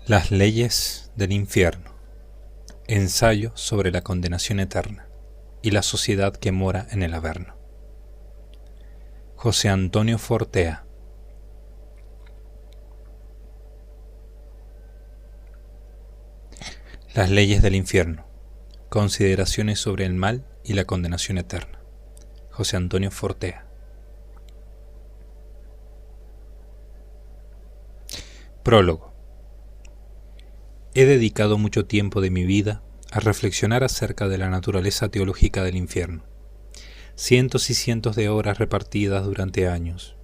Las leyes del infierno. Ensayo sobre la condenación eterna y la sociedad que mora en el Averno. José Antonio Fortea. Las leyes del infierno. Consideraciones sobre el mal y la condenación eterna. José Antonio Fortea. Prólogo. He dedicado mucho tiempo de mi vida a reflexionar acerca de la naturaleza teológica del infierno. Cientos y cientos de horas repartidas durante años.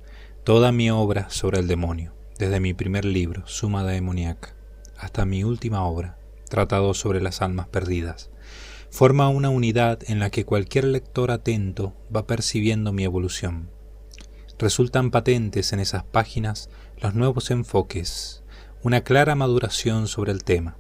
Toda mi obra sobre el demonio, desde mi primer libro, Summa Daemoniaca, hasta mi última obra, Tratado sobre las almas perdidas, forma una unidad en la que cualquier lector atento va percibiendo mi evolución. Resultan patentes en esas páginas los nuevos enfoques, una clara maduración sobre el tema.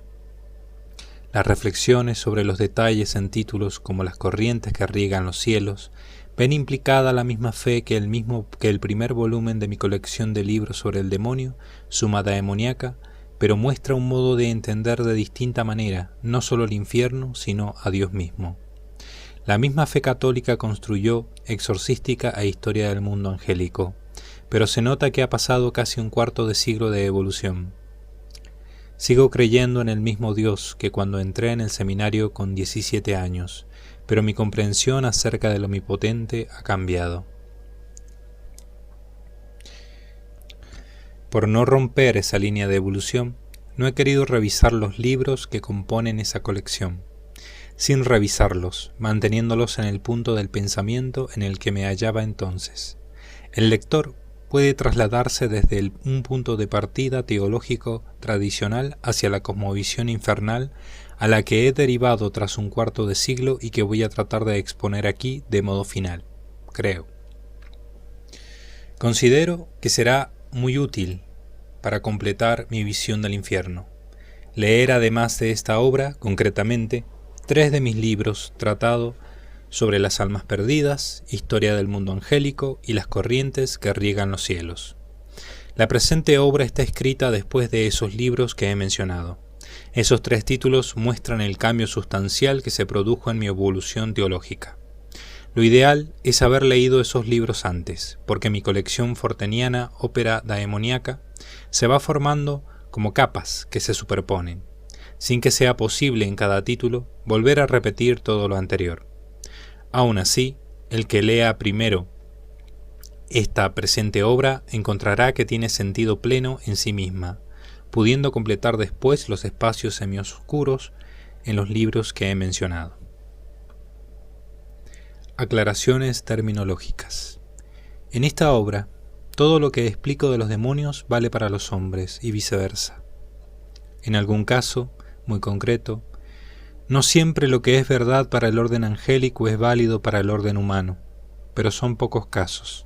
Las reflexiones sobre los detalles en títulos como las corrientes que riegan los cielos ven implicada la misma fe que el primer volumen de mi colección de libros sobre el demonio, Summa Daemoniaca, pero muestra un modo de entender de distinta manera no solo el infierno, sino a Dios mismo. La misma fe católica construyó Exorcística e Historia del Mundo Angélico, pero se nota que ha pasado casi un cuarto de siglo de evolución. Sigo creyendo en el mismo Dios que cuando entré en el seminario con 17 años, pero mi comprensión acerca del omnipotente ha cambiado. Por no romper esa línea de evolución, no he querido revisar los libros que componen esa colección, sin revisarlos, manteniéndolos en el punto del pensamiento en el que me hallaba entonces. El lector puede trasladarse desde un punto de partida teológico tradicional hacia la cosmovisión infernal a la que he derivado tras un cuarto de siglo y que voy a tratar de exponer aquí de modo final, creo. Considero que será muy útil para completar mi visión del infierno. Leer además de esta obra, concretamente, 3 de mis libros tratado sobre las almas perdidas, Historia del Mundo Angélico y las corrientes que riegan los cielos. La presente obra está escrita después de esos libros que he mencionado. Esos 3 títulos muestran el cambio sustancial que se produjo en mi evolución teológica. Lo ideal es haber leído esos libros antes, porque mi colección forteniana Opera Daemoniaca se va formando como capas que se superponen, sin que sea posible en cada título volver a repetir todo lo anterior. Aún así, el que lea primero esta presente obra encontrará que tiene sentido pleno en sí misma, pudiendo completar después los espacios semioscuros en los libros que he mencionado. Aclaraciones terminológicas. En esta obra, todo lo que explico de los demonios vale para los hombres y viceversa. En algún caso, muy concreto, no siempre lo que es verdad para el orden angélico es válido para el orden humano, pero son pocos casos.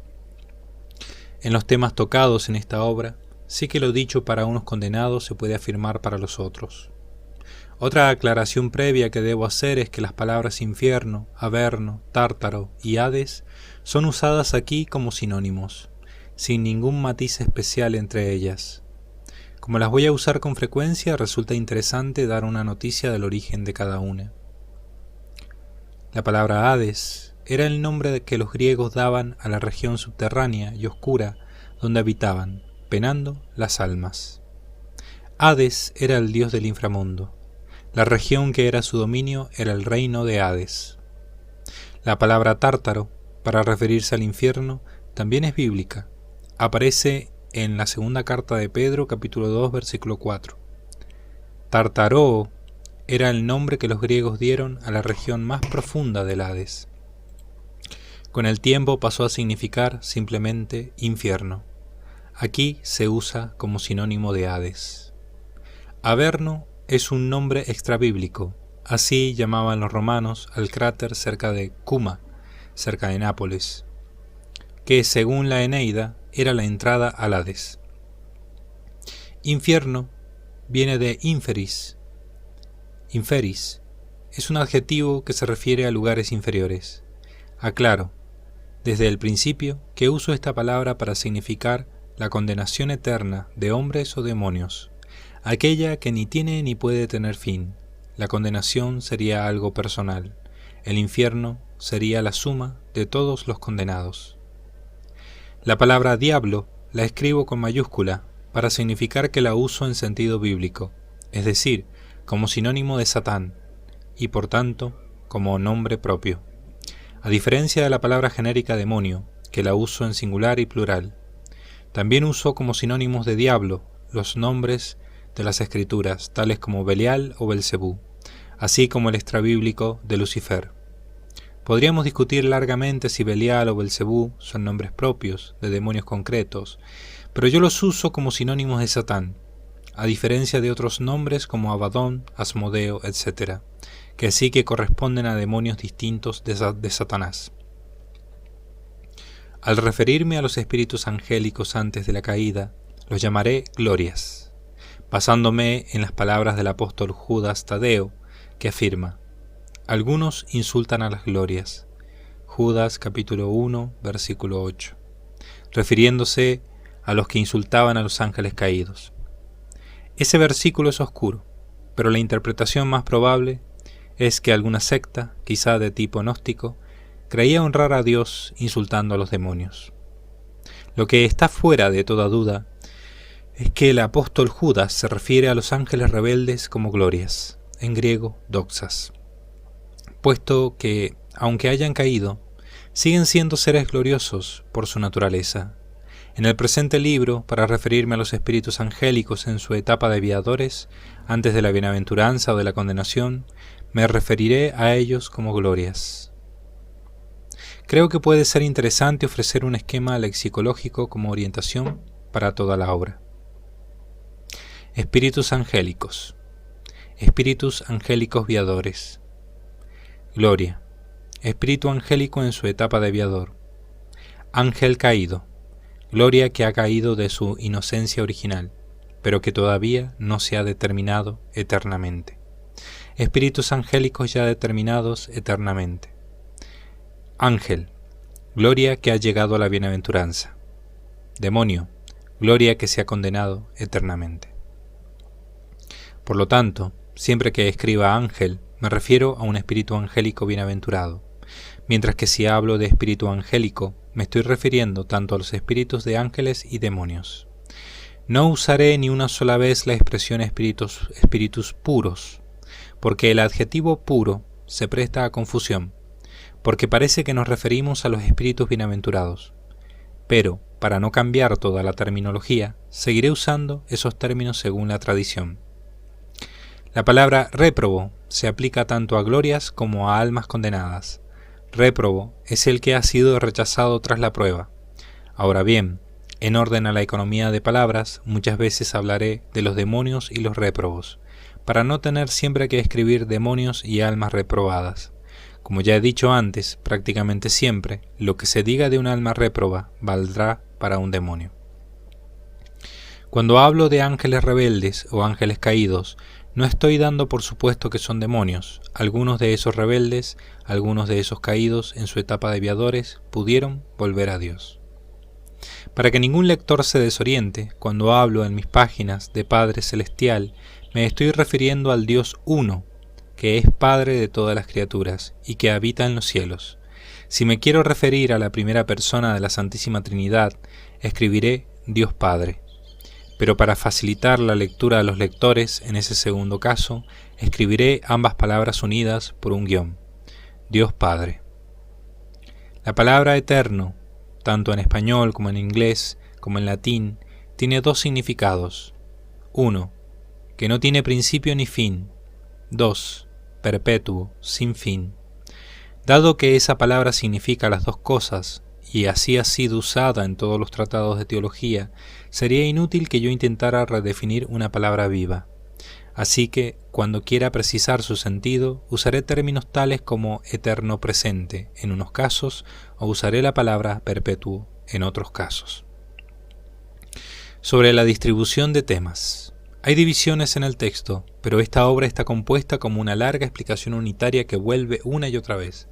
En los temas tocados en esta obra, sí que lo dicho para unos condenados se puede afirmar para los otros. Otra aclaración previa que debo hacer es que las palabras infierno, averno, tártaro y hades son usadas aquí como sinónimos, sin ningún matiz especial entre ellas. Como las voy a usar con frecuencia, resulta interesante dar una noticia del origen de cada una. La palabra Hades era el nombre que los griegos daban a la región subterránea y oscura donde habitaban, penando las almas. Hades era el dios del inframundo. La región que era su dominio era el reino de Hades. La palabra tártaro, para referirse al infierno, también es bíblica. Aparece en la segunda carta de Pedro, capítulo 2, versículo 4. Tartaroo era el nombre que los griegos dieron a la región más profunda del Hades. Con el tiempo pasó a significar simplemente infierno. Aquí se usa como sinónimo de Hades. Averno es un nombre extrabíblico. Así llamaban los romanos al cráter cerca de Cuma, cerca de Nápoles, que según la Eneida era la entrada al Hades. Infierno viene de inferis. Inferis es un adjetivo que se refiere a lugares inferiores. Aclaro, desde el principio, que uso esta palabra para significar la condenación eterna de hombres o demonios, aquella que ni tiene ni puede tener fin. La condenación sería algo personal. El infierno sería la suma de todos los condenados. La palabra diablo la escribo con mayúscula para significar que la uso en sentido bíblico, es decir, como sinónimo de Satán, y por tanto como nombre propio, a diferencia de la palabra genérica demonio, que la uso en singular y plural. También uso como sinónimos de diablo los nombres de las escrituras, tales como Belial o Belcebú, así como el extrabíblico de Lucifer. Podríamos discutir largamente si Belial o Belcebú son nombres propios de demonios concretos, pero yo los uso como sinónimos de Satán, a diferencia de otros nombres como Abadón, Asmodeo, etc., que sí que corresponden a demonios distintos de Satanás. Al referirme a los espíritus angélicos antes de la caída, los llamaré glorias, basándome en las palabras del apóstol Judas Tadeo, que afirma: algunos insultan a las glorias. Judas capítulo 1, versículo 8, refiriéndose a los que insultaban a los ángeles caídos. Ese versículo es oscuro, pero la interpretación más probable es que alguna secta, quizá de tipo gnóstico, creía honrar a Dios insultando a los demonios. Lo que está fuera de toda duda es que el apóstol Judas se refiere a los ángeles rebeldes como glorias, en griego doxas, puesto que, aunque hayan caído, siguen siendo seres gloriosos por su naturaleza. En el presente libro, para referirme a los espíritus angélicos en su etapa de aviadores, antes de la bienaventuranza o de la condenación, me referiré a ellos como glorias. Creo que puede ser interesante ofrecer un esquema lexicológico como orientación para toda la obra. Espíritus angélicos. Espíritus angélicos viadores. Gloria. Espíritu angélico en su etapa de viador. Ángel caído. Gloria que ha caído de su inocencia original, pero que todavía no se ha determinado eternamente. Espíritus angélicos ya determinados eternamente. Ángel, gloria que ha llegado a la bienaventuranza. Demonio, gloria que se ha condenado eternamente. Por lo tanto, siempre que escriba ángel, me refiero a un espíritu angélico bienaventurado, mientras que si hablo de espíritu angélico, me estoy refiriendo tanto a los espíritus de ángeles y demonios. No usaré ni una sola vez la expresión espíritus puros, porque el adjetivo puro se presta a confusión, porque parece que nos referimos a los espíritus bienaventurados. Pero, para no cambiar toda la terminología, seguiré usando esos términos según la tradición. La palabra réprobo se aplica tanto a glorias como a almas condenadas. Réprobo es el que ha sido rechazado tras la prueba. Ahora bien, en orden a la economía de palabras, muchas veces hablaré de los demonios y los réprobos, para no tener siempre que escribir demonios y almas reprobadas. Como ya he dicho antes, prácticamente siempre, lo que se diga de un alma réproba valdrá para un demonio. Cuando hablo de ángeles rebeldes o ángeles caídos, no estoy dando por supuesto que son demonios. Algunos de esos rebeldes, algunos de esos caídos en su etapa de viadores, pudieron volver a Dios. Para que ningún lector se desoriente, cuando hablo en mis páginas de Padre Celestial, me estoy refiriendo al Dios Uno, que es Padre de todas las criaturas y que habita en los cielos. Si me quiero referir a la primera persona de la Santísima Trinidad, escribiré Dios Padre. Pero para facilitar la lectura a los lectores, en ese segundo caso, escribiré ambas palabras unidas por un guión. Dios Padre. La palabra eterno, tanto en español como en inglés, como en latín, tiene dos significados. 1. Que no tiene principio ni fin. 2. Perpetuo, sin fin. Dado que esa palabra significa las dos cosas, y así ha sido usada en todos los tratados de teología, sería inútil que yo intentara redefinir una palabra viva. Así que, cuando quiera precisar su sentido, usaré términos tales como eterno presente en unos casos, o usaré la palabra perpetuo en otros casos. Sobre la distribución de temas. Hay divisiones en el texto, pero esta obra está compuesta como una larga explicación unitaria que vuelve una y otra vez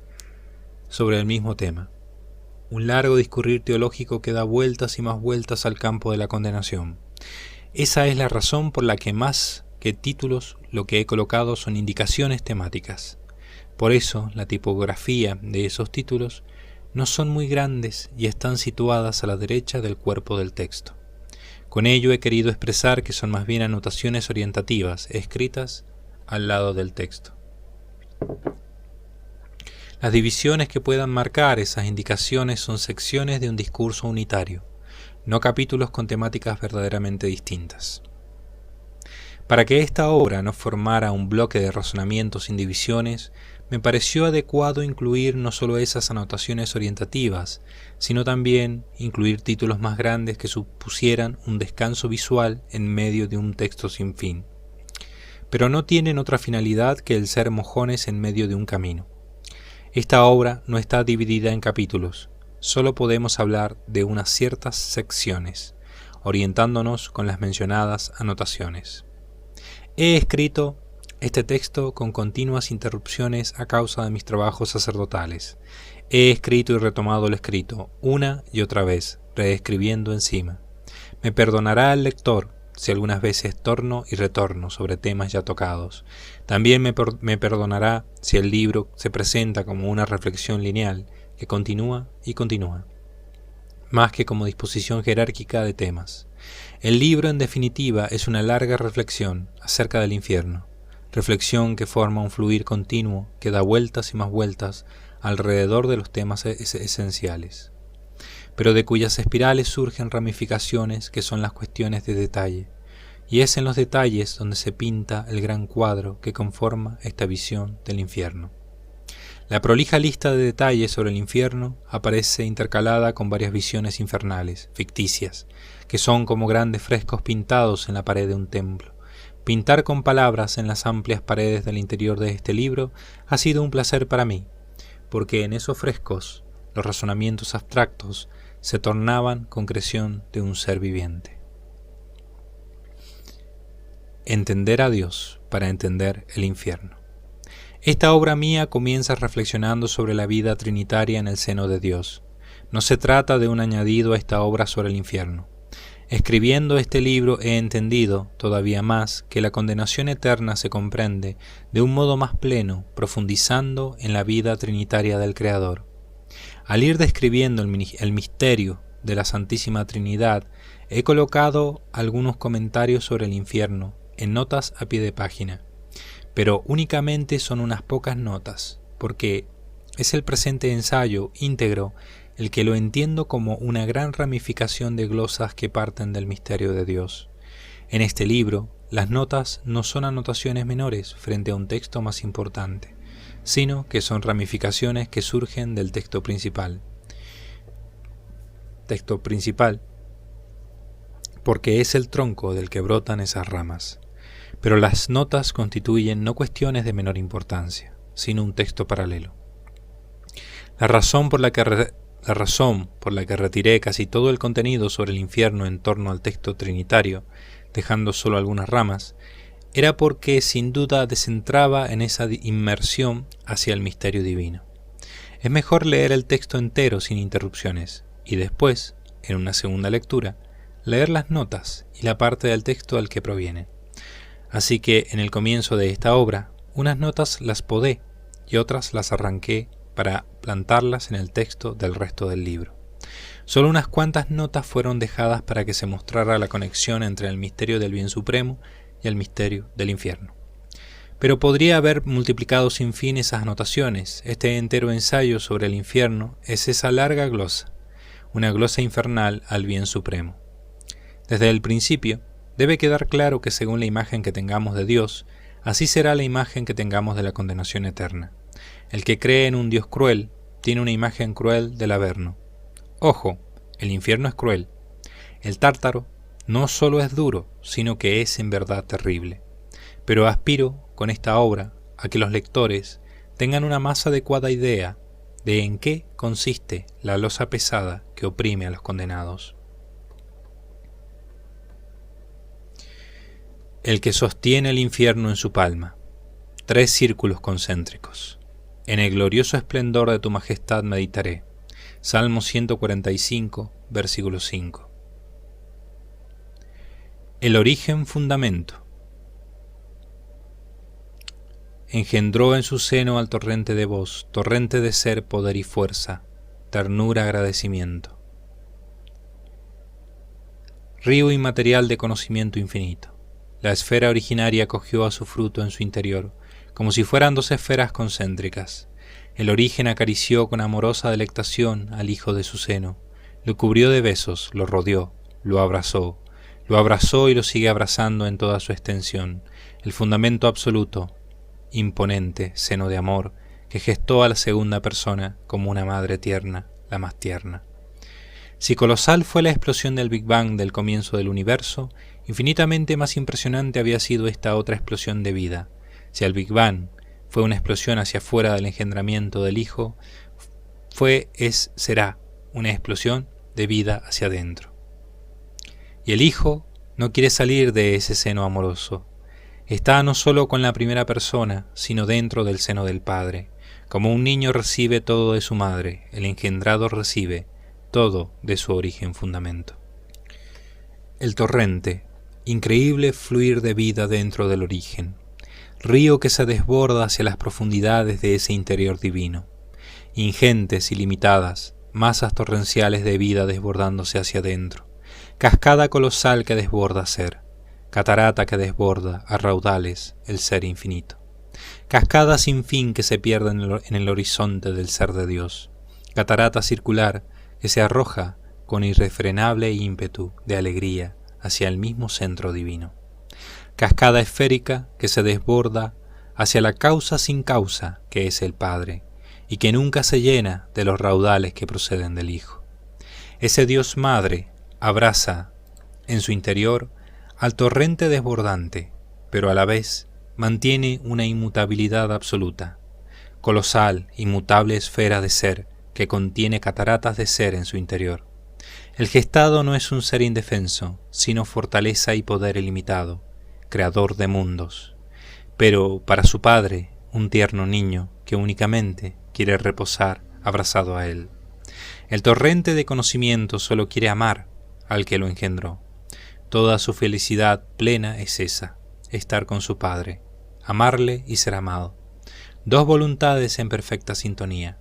sobre el mismo tema. Un largo discurrir teológico que da vueltas y más vueltas al campo de la condenación. Esa es la razón por la que más que títulos lo que he colocado son indicaciones temáticas. Por eso la tipografía de esos títulos no son muy grandes y están situadas a la derecha del cuerpo del texto. Con ello he querido expresar que son más bien anotaciones orientativas escritas al lado del texto. Las divisiones que puedan marcar esas indicaciones son secciones de un discurso unitario, no capítulos con temáticas verdaderamente distintas. Para que esta obra no formara un bloque de razonamiento sin divisiones, me pareció adecuado incluir no solo esas anotaciones orientativas, sino también incluir títulos más grandes que supusieran un descanso visual en medio de un texto sin fin. Pero no tienen otra finalidad que el ser mojones en medio de un camino. Esta obra no está dividida en capítulos, solo podemos hablar de unas ciertas secciones, orientándonos con las mencionadas anotaciones. He escrito este texto con continuas interrupciones a causa de mis trabajos sacerdotales. He escrito y retomado lo escrito, una y otra vez, reescribiendo encima. Me perdonará el lector si algunas veces torno y retorno sobre temas ya tocados. También me perdonará si el libro se presenta como una reflexión lineal que continúa y continúa, más que como disposición jerárquica de temas. El libro, en definitiva, es una larga reflexión acerca del infierno, reflexión que forma un fluir continuo que da vueltas y más vueltas alrededor de los temas esenciales, pero de cuyas espirales surgen ramificaciones que son las cuestiones de detalle, y es en los detalles donde se pinta el gran cuadro que conforma esta visión del infierno. La prolija lista de detalles sobre el infierno aparece intercalada con varias visiones infernales, ficticias, que son como grandes frescos pintados en la pared de un templo. Pintar con palabras en las amplias paredes del interior de este libro ha sido un placer para mí, porque en esos frescos los razonamientos abstractos se tornaban concreción de un ser viviente. Entender a Dios para entender el infierno. Esta obra mía comienza reflexionando sobre la vida trinitaria en el seno de Dios. No se trata de un añadido a esta obra sobre el infierno. Escribiendo este libro he entendido, todavía más, que la condenación eterna se comprende de un modo más pleno, profundizando en la vida trinitaria del Creador. Al ir describiendo el misterio de la Santísima Trinidad, he colocado algunos comentarios sobre el infierno en notas a pie de página. Pero únicamente son unas pocas notas, porque es el presente ensayo íntegro el que lo entiendo como una gran ramificación de glosas que parten del misterio de Dios. En este libro, las notas no son anotaciones menores frente a un texto más importante, sino que son ramificaciones que surgen del texto principal. Texto principal, porque es el tronco del que brotan esas ramas. Pero las notas constituyen no cuestiones de menor importancia, sino un texto paralelo. La razón por la que retiré casi todo el contenido sobre el infierno en torno al texto trinitario, dejando solo algunas ramas, era porque sin duda descentraba en esa inmersión hacia el misterio divino. Es mejor leer el texto entero sin interrupciones, y después, en una segunda lectura, leer las notas y la parte del texto al que proviene. Así que en el comienzo de esta obra, unas notas las podé y otras las arranqué para plantarlas en el texto del resto del libro. Solo unas cuantas notas fueron dejadas para que se mostrara la conexión entre el misterio del bien supremo y el misterio del infierno. Pero podría haber multiplicado sin fin esas anotaciones. Este entero ensayo sobre el infierno es esa larga glosa, una glosa infernal al bien supremo. Desde el principio, debe quedar claro que según la imagen que tengamos de Dios, así será la imagen que tengamos de la condenación eterna. El que cree en un Dios cruel, tiene una imagen cruel del Averno. Ojo, el infierno es cruel. El Tártaro no solo es duro, sino que es en verdad terrible. Pero aspiro, con esta obra, a que los lectores tengan una más adecuada idea de en qué consiste la losa pesada que oprime a los condenados. El que sostiene el infierno en su palma, 3 círculos concéntricos. En el glorioso esplendor de tu majestad meditaré. Salmo 145, versículo 5. El origen fundamento. Engendró en su seno al torrente de voz, torrente de ser, poder y fuerza, ternura, agradecimiento. Río inmaterial de conocimiento infinito. La esfera originaria cogió a su fruto en su interior, como si fueran dos esferas concéntricas. El origen acarició con amorosa delectación al hijo de su seno, lo cubrió de besos, lo rodeó, lo abrazó y lo sigue abrazando en toda su extensión, el fundamento absoluto, imponente, seno de amor, que gestó a la segunda persona como una madre tierna, la más tierna. Si colosal fue la explosión del Big Bang del comienzo del universo, infinitamente más impresionante había sido esta otra explosión de vida. Si el Big Bang fue una explosión hacia afuera del engendramiento del Hijo, será una explosión de vida hacia adentro. Y el Hijo no quiere salir de ese seno amoroso. Está no solo con la primera persona, sino dentro del seno del Padre. Como un niño recibe todo de su madre, el engendrado recibe todo de su origen fundamento. El torrente, increíble fluir de vida dentro del origen, río que se desborda hacia las profundidades de ese interior divino, ingentes, ilimitadas, masas torrenciales de vida desbordándose hacia adentro, cascada colosal que desborda ser, catarata que desborda a raudales el ser infinito, cascada sin fin que se pierde en el horizonte del ser de Dios, catarata circular que se arroja con irrefrenable ímpetu de alegría hacia el mismo centro divino, cascada esférica que se desborda hacia la causa sin causa que es el Padre y que nunca se llena de los raudales que proceden del Hijo. Ese Dios Madre abraza en su interior al torrente desbordante, pero a la vez mantiene una inmutabilidad absoluta, colosal, inmutable esfera de ser que contiene cataratas de ser en su interior. El gestado no es un ser indefenso, sino fortaleza y poder ilimitado, creador de mundos, pero para su Padre un tierno niño que únicamente quiere reposar abrazado a él. El torrente de conocimiento solo quiere amar al que lo engendró. Toda su felicidad plena es esa, estar con su Padre, amarle y ser amado. Dos voluntades en perfecta sintonía.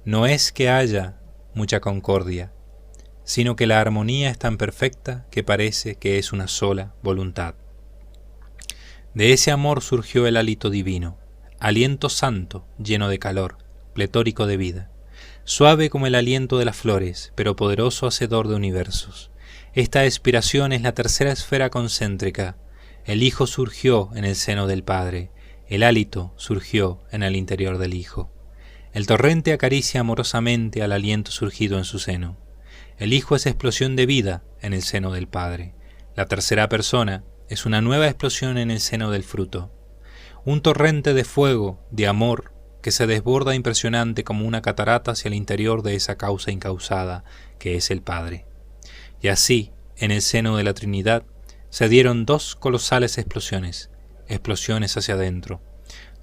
No es que haya mucha concordia, sino que la armonía es tan perfecta que parece que es una sola voluntad. De ese amor surgió el hálito divino, aliento santo, lleno de calor, pletórico de vida, suave como el aliento de las flores, pero poderoso hacedor de universos. Esta expiración es la tercera esfera concéntrica. El Hijo surgió en el seno del Padre, el hálito surgió en el interior del Hijo. El torrente acaricia amorosamente al aliento surgido en su seno. El Hijo es explosión de vida en el seno del Padre. La tercera persona es una nueva explosión en el seno del fruto. Un torrente de fuego, de amor, que se desborda impresionante como una catarata hacia el interior de esa causa incausada que es el Padre. Y así, en el seno de la Trinidad, se dieron dos colosales explosiones hacia adentro,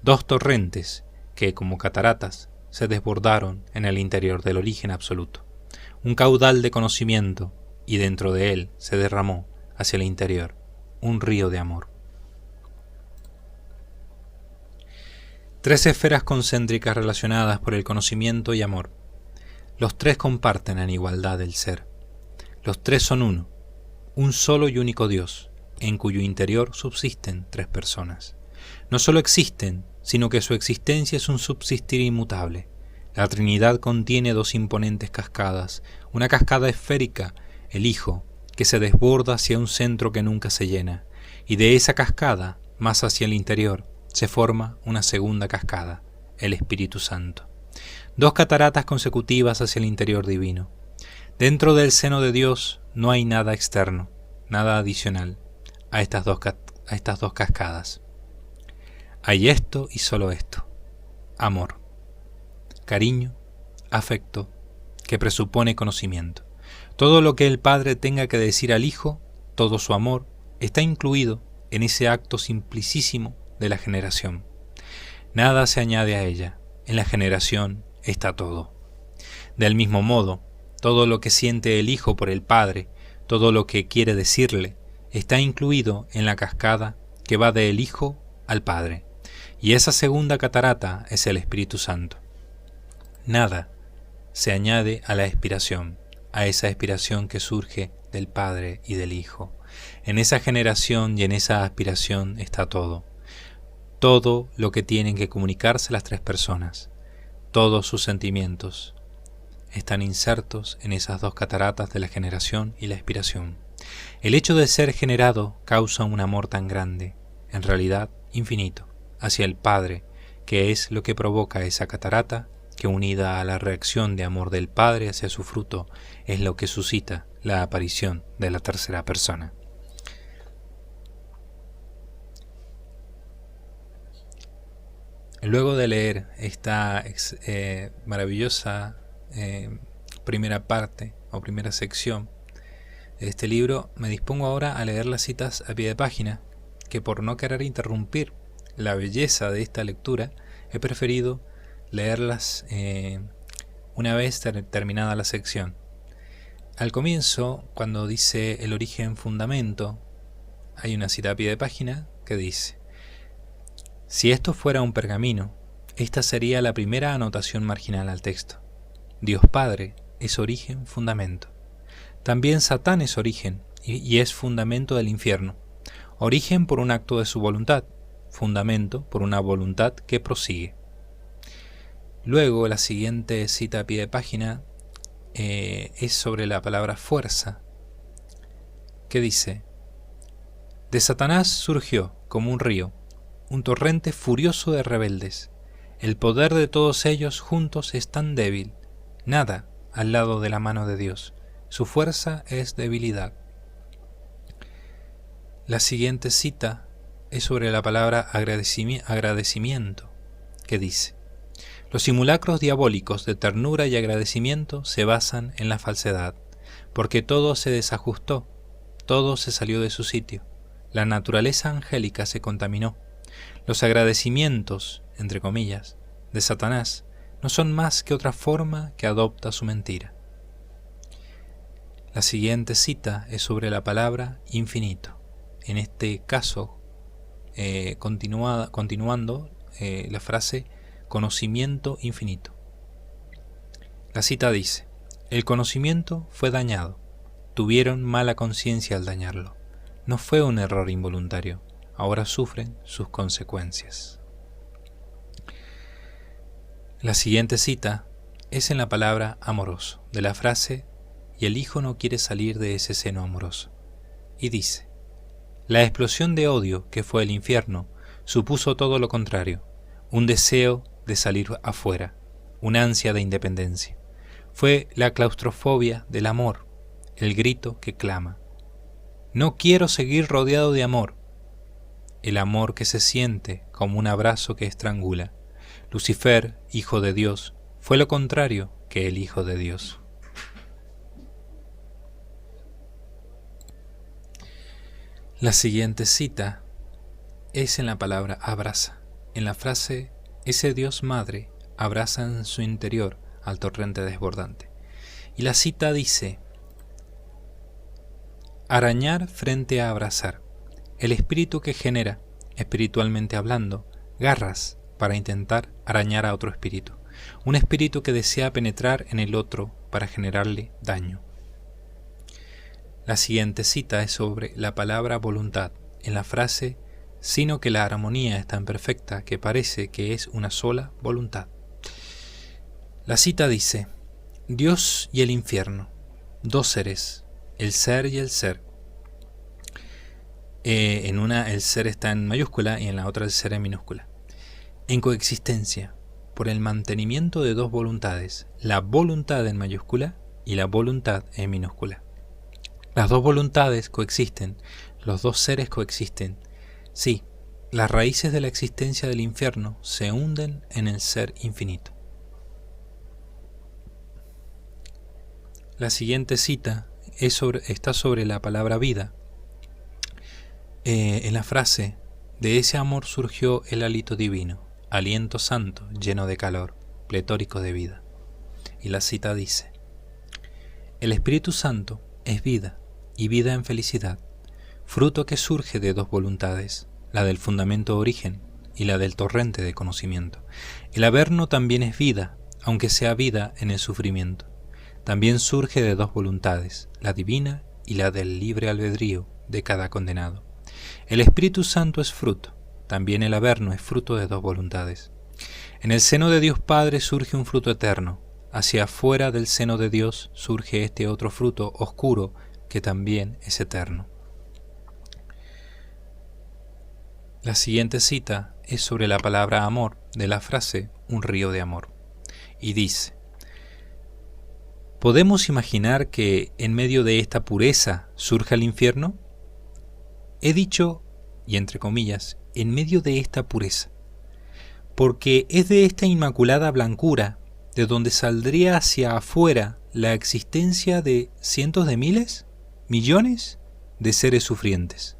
dos torrentes que, como cataratas, se desbordaron en el interior del origen absoluto, un caudal de conocimiento, y dentro de él se derramó hacia el interior un río de amor. Tres esferas concéntricas relacionadas por el conocimiento y amor. Los tres comparten en igualdad el ser. Los tres son uno, un solo y único Dios, en cuyo interior subsisten tres personas. No solo existen, sino que su existencia es un subsistir inmutable. La Trinidad contiene dos imponentes cascadas, una cascada esférica, el Hijo, que se desborda hacia un centro que nunca se llena, y de esa cascada, más hacia el interior, se forma una segunda cascada, el Espíritu Santo. Dos cataratas consecutivas hacia el interior divino. Dentro del seno de Dios no hay nada externo, nada adicional a estas dos cascadas. Hay esto y solo esto: amor, cariño, afecto, que presupone conocimiento. Todo lo que el Padre tenga que decir al Hijo, todo su amor, está incluido en ese acto simplicísimo de la generación. Nada se añade a ella, en la generación está todo. Del mismo modo, todo lo que siente el Hijo por el Padre, todo lo que quiere decirle, está incluido en la cascada que va del Hijo al Padre, y esa segunda catarata es el Espíritu Santo. Nada se añade a la expiración, a esa expiración que surge del Padre y del Hijo. En esa generación y en esa aspiración está todo. Todo lo que tienen que comunicarse las tres personas, todos sus sentimientos, están insertos en esas dos cataratas de la generación y la expiración. El hecho de ser generado causa un amor tan grande, en realidad infinito, hacia el Padre, que es lo que provoca esa catarata, que unida a la reacción de amor del Padre hacia su fruto, es lo que suscita la aparición de la tercera persona. Luego de leer esta maravillosa primera parte o primera sección de este libro, me dispongo ahora a leer las citas a pie de página, que por no querer interrumpir la belleza de esta lectura, he preferido leerlas una vez terminada la sección. Al comienzo, cuando dice el origen fundamento, hay una cita a pie de página que dice: si esto fuera un pergamino, esta sería la primera anotación marginal al texto. Dios Padre es origen, fundamento. También Satán es origen y es fundamento del infierno. Origen por un acto de su voluntad, fundamento por una voluntad que prosigue. Luego, la siguiente cita a pie de página es sobre la palabra fuerza, que dice: de Satanás surgió, como un río, un torrente furioso de rebeldes. El poder de todos ellos juntos es tan débil, nada al lado de la mano de Dios. Su fuerza es debilidad. La siguiente cita es sobre la palabra agradecimiento, que dice: los simulacros diabólicos de ternura y agradecimiento se basan en la falsedad, porque todo se desajustó, todo se salió de su sitio, la naturaleza angélica se contaminó. Los agradecimientos, entre comillas, de Satanás no son más que otra forma que adopta su mentira. La siguiente cita es sobre la palabra infinito. En este caso, continuando la frase conocimiento infinito. La cita dice: el conocimiento fue dañado, tuvieron mala conciencia al dañarlo. No fue un error involuntario, ahora sufren sus consecuencias. La siguiente cita es en la palabra amoroso, de la frase: y el Hijo no quiere salir de ese seno amoroso. Y dice: la explosión de odio que fue el infierno supuso todo lo contrario, un deseo de salir afuera, una ansia de independencia. Fue la claustrofobia del amor, el grito que clama: no quiero seguir rodeado de amor. El amor que se siente como un abrazo que estrangula. Lucifer, hijo de Dios, fue lo contrario que el Hijo de Dios. La siguiente cita es en la palabra abraza, en la frase: ese Dios Madre abraza en su interior al torrente desbordante. Y la cita dice: arañar frente a abrazar, el espíritu que genera, espiritualmente hablando, garras para intentar arañar a otro espíritu, un espíritu que desea penetrar en el otro para generarle daño. La siguiente cita es sobre la palabra voluntad, en la frase: sino que la armonía es tan perfecta que parece que es una sola voluntad. La cita dice: Dios y el infierno, dos seres, el ser y el ser. En una el ser está en mayúscula y en la otra el ser en minúscula. En coexistencia, por el mantenimiento de dos voluntades, la voluntad en mayúscula y la voluntad en minúscula. Las dos voluntades coexisten, los dos seres coexisten. Sí, las raíces de la existencia del infierno se hunden en el ser infinito. La siguiente cita está sobre la palabra vida. En la frase: de ese amor surgió el hálito divino, aliento santo, lleno de calor, pletórico de vida. Y la cita dice: el Espíritu Santo es vida, y vida en felicidad. fruto que surge de dos voluntades, la del fundamento origen y la del torrente de conocimiento. El Averno también es vida, aunque sea vida en el sufrimiento. También surge de dos voluntades, la divina y la del libre albedrío de cada condenado. El Espíritu Santo es fruto, también el Averno es fruto de dos voluntades. En el seno de Dios Padre surge un fruto eterno, hacia afuera del seno de Dios surge este otro fruto oscuro que también es eterno. La siguiente cita es sobre la palabra amor, de la frase un río de amor, y dice: ¿podemos imaginar que en medio de esta pureza surja el infierno? He dicho, y entre comillas, en medio de esta pureza, porque es de esta inmaculada blancura de donde saldría hacia afuera la existencia de cientos de miles, millones de seres sufrientes.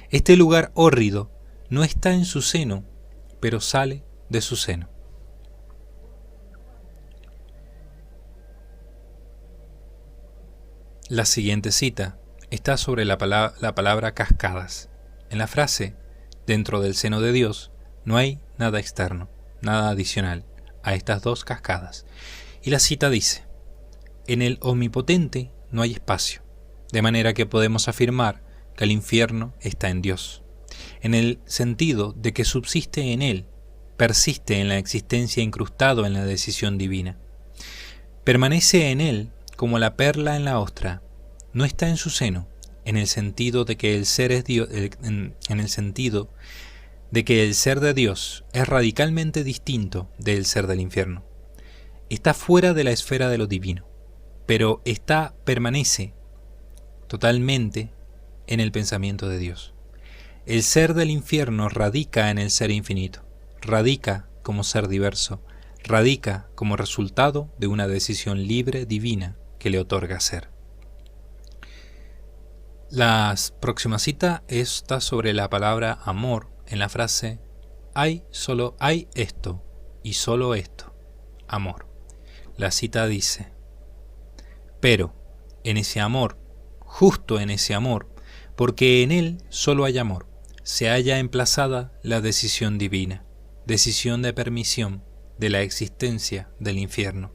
Este lugar hórrido no está en su seno, pero sale de su seno. La siguiente cita está sobre la palabra cascadas. En la frase, dentro del seno de Dios, no hay nada externo, nada adicional a estas dos cascadas. Y la cita dice: en el Omnipotente no hay espacio, de manera que podemos afirmar que el infierno está en Dios, en el sentido de que subsiste en Él, persiste en la existencia incrustado en la decisión divina. Permanece en Él como la perla en la ostra, no está en su seno, en el sentido de que el ser es Dios, en el sentido de que el ser de Dios es radicalmente distinto del ser del infierno. Está fuera de la esfera de lo divino, pero permanece totalmente en el pensamiento de Dios. El ser del infierno radica en el ser infinito, radica como ser diverso, radica como resultado de una decisión libre divina que le otorga ser. La próxima cita está sobre la palabra amor en la frase solo hay esto y solo esto, amor. La cita dice: pero en ese amor, justo en ese amor, porque en él solo hay amor, se halla emplazada la decisión divina, decisión de permisión de la existencia del infierno,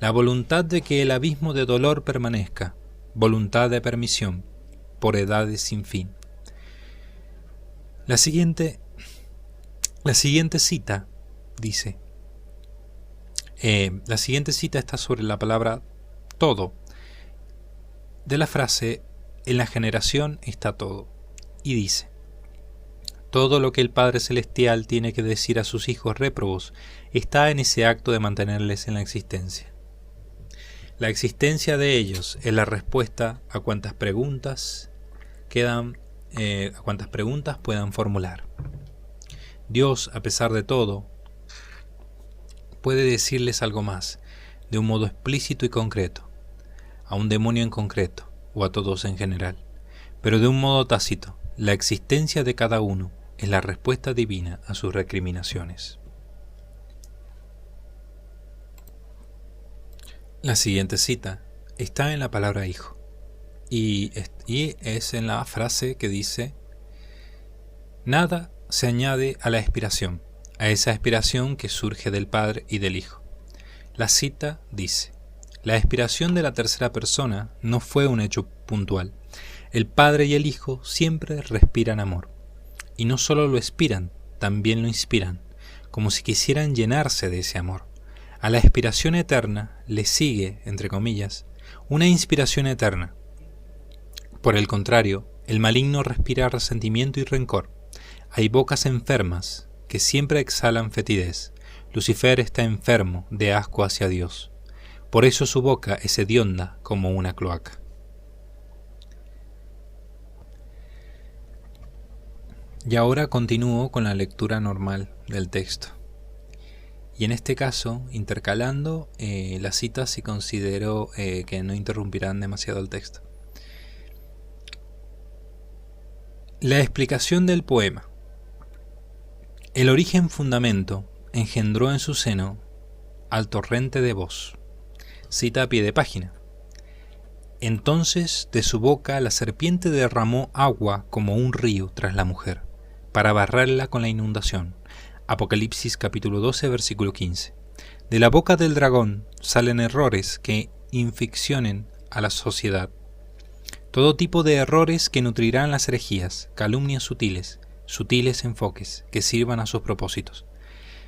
la voluntad de que el abismo de dolor permanezca, voluntad de permisión por edades sin fin. La siguiente cita dice, la siguiente cita está sobre la palabra todo, de la frase en la generación está todo, y dice: todo lo que el Padre Celestial tiene que decir a sus hijos réprobos está en ese acto de mantenerles en la existencia. La existencia de ellos es la respuesta a cuantas preguntas puedan formular. Dios, a pesar de todo, puede decirles algo más, de un modo explícito y concreto, a un demonio en concreto, o a todos en general, pero de un modo tácito. La existencia de cada uno es la respuesta divina a sus recriminaciones. La siguiente cita está en la palabra hijo, y es en la frase que dice: nada se añade a la expiración, a esa expiración que surge del Padre y del Hijo. La cita dice: la expiración de la tercera persona no fue un hecho puntual. El Padre y el Hijo siempre respiran amor, y no solo lo expiran, también lo inspiran, como si quisieran llenarse de ese amor. A la expiración eterna le sigue, entre comillas, una inspiración eterna. Por el contrario, el maligno respira resentimiento y rencor. Hay bocas enfermas que siempre exhalan fetidez. Lucifer está enfermo de asco hacia Dios. Por eso su boca es hedionda como una cloaca. Y ahora continúo con la lectura normal del texto. Y en este caso, intercalando las citas si considero que no interrumpirán demasiado el texto. La explicación del poema. El origen fundamento engendró en su seno al torrente de voz. Cita a pie de página. Entonces de su boca la serpiente derramó agua como un río tras la mujer, para barrerla con la inundación. Apocalipsis capítulo 12, versículo 15. De la boca del dragón salen errores que inficcionen a la sociedad. Todo tipo de errores que nutrirán las herejías, calumnias sutiles enfoques que sirvan a sus propósitos.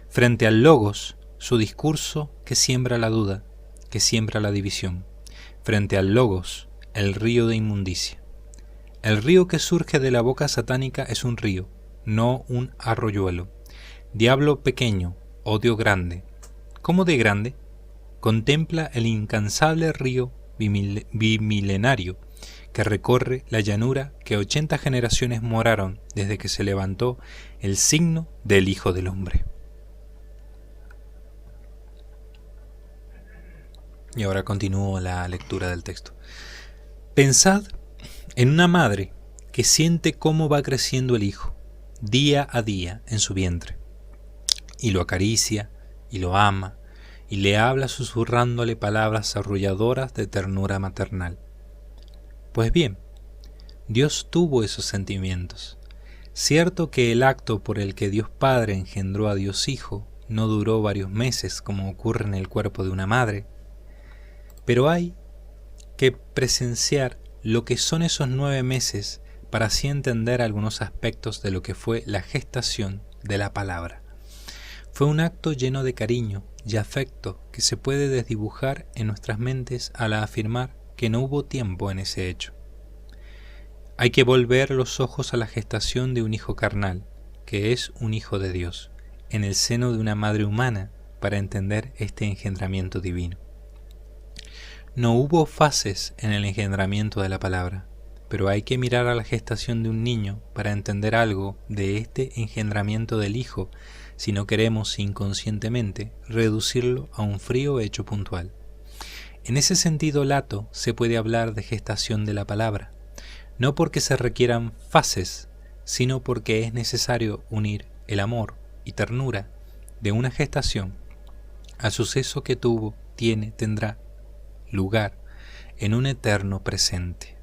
Frente al logos, su discurso que siembra la duda, que siembra la división. Frente al logos, el río de inmundicia. El río que surge de la boca satánica es un río, no un arroyuelo. Diablo pequeño, odio grande. ¿Cómo de grande? Contempla el incansable río bimilenario que recorre la llanura que 80 generaciones moraron desde que se levantó el signo del Hijo del Hombre. Y ahora continúo la lectura del texto. Pensad en una madre que siente cómo va creciendo el hijo, día a día, en su vientre, y lo acaricia, y lo ama, y le habla susurrándole palabras arrulladoras de ternura maternal. Pues bien, Dios tuvo esos sentimientos. Cierto que el acto por el que Dios Padre engendró a Dios Hijo no duró varios meses como ocurre en el cuerpo de una madre, pero hay que presenciar lo que son esos 9 meses para así entender algunos aspectos de lo que fue la gestación de la palabra. Fue un acto lleno de cariño y afecto que se puede desdibujar en nuestras mentes al afirmar que no hubo tiempo en ese hecho. Hay que volver los ojos a la gestación de un hijo carnal, que es un hijo de Dios, en el seno de una madre humana para entender este engendramiento divino. No hubo fases en el engendramiento de la palabra, pero hay que mirar a la gestación de un niño para entender algo de este engendramiento del Hijo, si no queremos inconscientemente reducirlo a un frío hecho puntual. En ese sentido lato se puede hablar de gestación de la palabra, no porque se requieran fases, sino porque es necesario unir el amor y ternura de una gestación al suceso que tuvo, tendrá lugar en un eterno presente.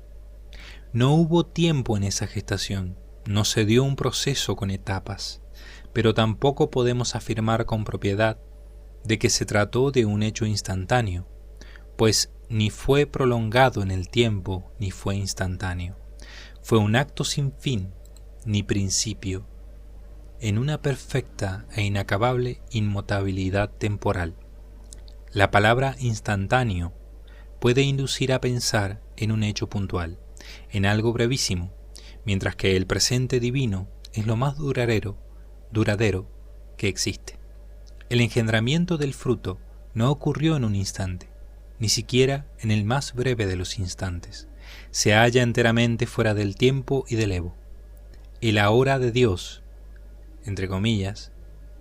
No hubo tiempo en esa gestación, no se dio un proceso con etapas, pero tampoco podemos afirmar con propiedad de que se trató de un hecho instantáneo, pues ni fue prolongado en el tiempo ni fue instantáneo. Fue un acto sin fin ni principio, en una perfecta e inacabable inmutabilidad temporal. La palabra instantáneo puede inducir a pensar en un hecho puntual, en algo brevísimo, mientras que el presente divino es lo más duradero que existe. El engendramiento del fruto no ocurrió en un instante, ni siquiera en el más breve de los instantes. Se halla enteramente fuera del tiempo y del ego. El ahora de Dios, entre comillas,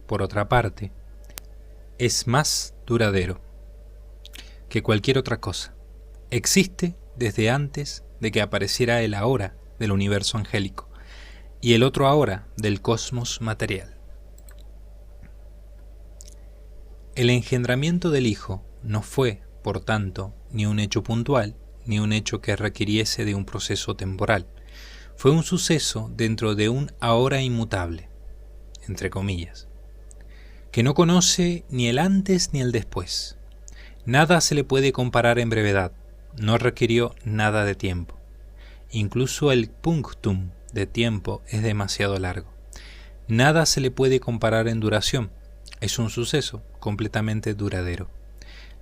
por otra parte, es más duradero que cualquier otra cosa. Existe desde antes de que apareciera el ahora del universo angélico y el otro ahora del cosmos material. El engendramiento del Hijo no fue, por tanto, ni un hecho puntual, ni un hecho que requiriese de un proceso temporal. Fue un suceso dentro de un ahora inmutable, entre comillas, que no conoce ni el antes ni el después. Nada se le puede comparar en brevedad, no requirió nada de tiempo. Incluso el punctum de tiempo es demasiado largo. Nada se le puede comparar en duración, es un suceso completamente duradero,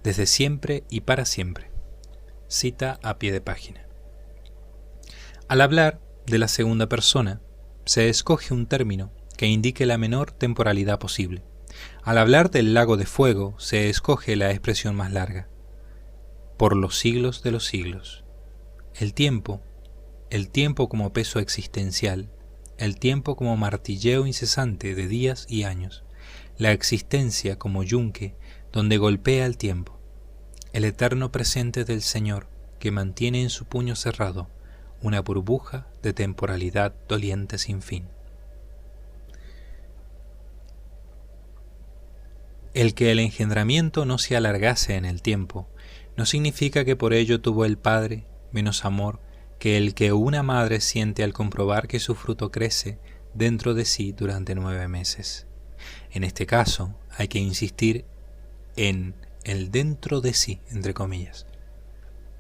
desde siempre y para siempre. Cita a pie de página. Al hablar de la segunda persona, se escoge un término que indique la menor temporalidad posible. Al hablar del lago de fuego, se escoge la expresión más larga. Por los siglos de los siglos. El tiempo como peso existencial, el tiempo como martilleo incesante de días y años, la existencia como yunque donde golpea el tiempo, el eterno presente del Señor que mantiene en su puño cerrado una burbuja de temporalidad doliente sin fin. El que el engendramiento no se alargase en el tiempo no significa que por ello tuvo el Padre menos amor que el que una madre siente al comprobar que su fruto crece dentro de sí durante 9 meses. En este caso, hay que insistir en el dentro de sí, entre comillas.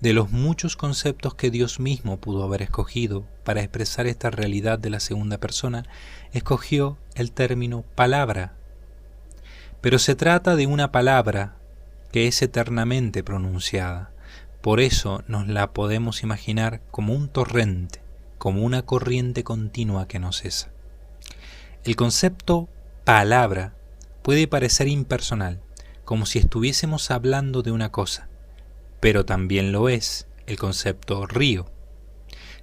De los muchos conceptos que Dios mismo pudo haber escogido para expresar esta realidad de la segunda persona, escogió el término palabra. Pero se trata de una palabra que es eternamente pronunciada. Por eso nos la podemos imaginar como un torrente, como una corriente continua que no cesa. El concepto palabra puede parecer impersonal, como si estuviésemos hablando de una cosa, pero también lo es el concepto río.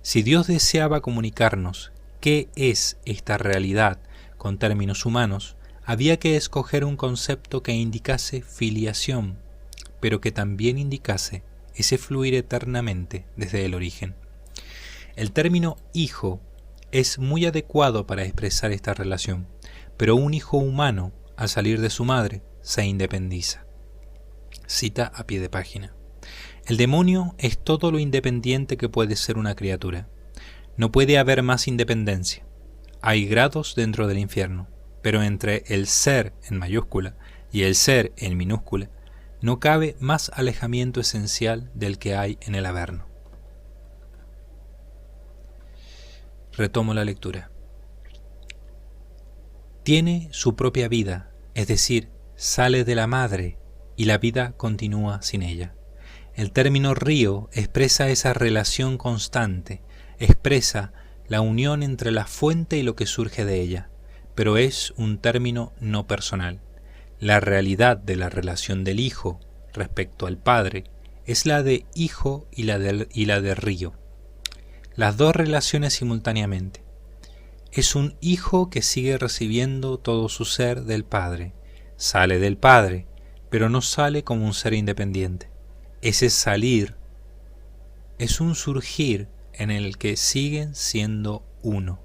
Si Dios deseaba comunicarnos qué es esta realidad con términos humanos, había que escoger un concepto que indicase filiación, pero que también indicase ese fluir eternamente desde el origen. El término hijo es muy adecuado para expresar esta relación, pero un hijo humano, al salir de su madre, se independiza. Cita a pie de página. El demonio es todo lo independiente que puede ser una criatura. No puede haber más independencia. Hay grados dentro del infierno, pero entre el ser en mayúscula y el ser en minúscula, no cabe más alejamiento esencial del que hay en el Averno. Retomo la lectura. Tiene su propia vida, es decir, sale de la madre y la vida continúa sin ella. El término río expresa esa relación constante, expresa la unión entre la fuente y lo que surge de ella, pero es un término no personal. La realidad de la relación del hijo respecto al padre es la de hijo y la de río. Las dos relaciones simultáneamente. Es un hijo que sigue recibiendo todo su ser del padre. Sale del padre, pero no sale como un ser independiente. Ese salir es un surgir en el que siguen siendo uno.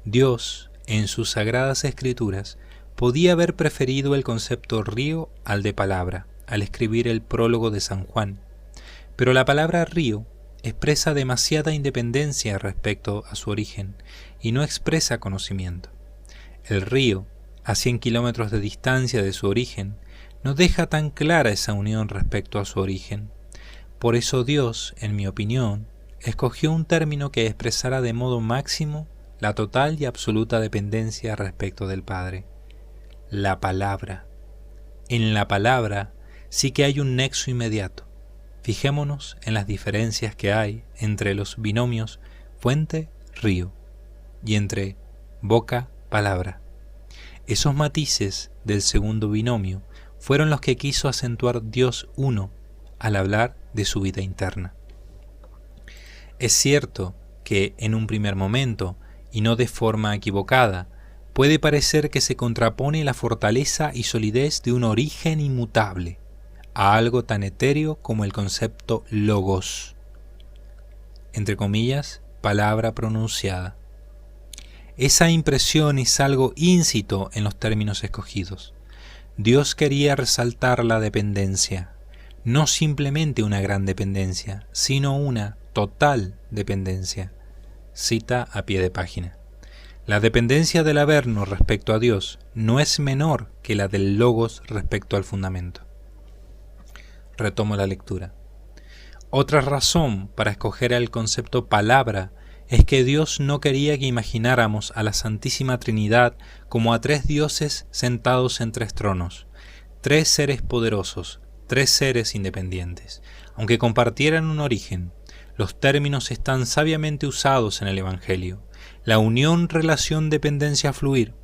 Dios, en sus sagradas escrituras, podía haber preferido el concepto río al de palabra, al escribir el prólogo de San Juan, pero la palabra río expresa demasiada independencia respecto a su origen y no expresa conocimiento. El río, a 100 kilómetros de distancia de su origen, no deja tan clara esa unión respecto a su origen. Por eso Dios, en mi opinión, escogió un término que expresara de modo máximo la total y absoluta dependencia respecto del Padre. La palabra. En la palabra sí que hay un nexo inmediato. Fijémonos en las diferencias que hay entre los binomios fuente-río y entre boca-palabra. Esos matices del segundo binomio fueron los que quiso acentuar Dios uno al hablar de su vida interna. Es cierto que en un primer momento, y no de forma equivocada, puede parecer que se contrapone la fortaleza y solidez de un origen inmutable a algo tan etéreo como el concepto logos, entre comillas, palabra pronunciada. Esa impresión es algo íncito en los términos escogidos. Dios quería resaltar la dependencia, no simplemente una gran dependencia, sino una total dependencia. Cita a pie de página. La dependencia del Averno respecto a Dios no es menor que la del Logos respecto al fundamento. Retomo la lectura. Otra razón para escoger el concepto palabra es que Dios no quería que imagináramos a la Santísima Trinidad como a 3 dioses sentados en 3 tronos, 3 seres poderosos, 3 seres independientes. Aunque compartieran un origen, los términos están sabiamente usados en el Evangelio. La unión, relación, dependencia, fluir.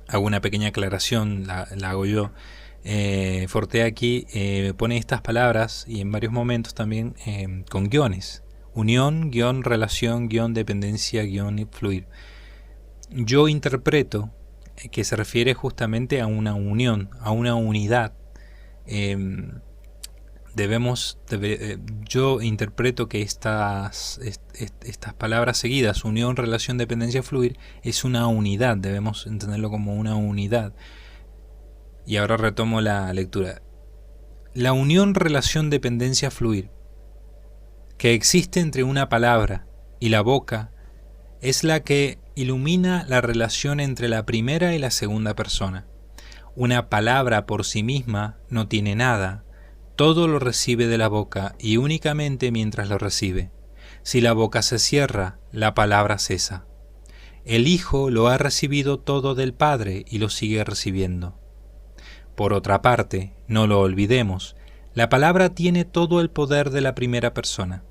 Hago una pequeña aclaración, la hago yo. Fortea aquí pone estas palabras y en varios momentos también con guiones. Unión, guión, relación, guión, dependencia, guión y fluir. Yo interpreto que se refiere justamente a una unión, a una unidad. Yo interpreto que estas palabras seguidas, unión, relación, dependencia, fluir, es una unidad, debemos entenderlo como una unidad. Y ahora retomo la lectura. La unión, relación, dependencia, fluir que existe entre una palabra y la boca es la que ilumina la relación entre la primera y la segunda persona. Una palabra por sí misma no tiene nada, todo lo recibe de la boca y únicamente mientras lo recibe. Si la boca se cierra, la palabra cesa. El Hijo lo ha recibido todo del Padre y lo sigue recibiendo. Por otra parte, no lo olvidemos, la palabra tiene todo el poder de la primera persona.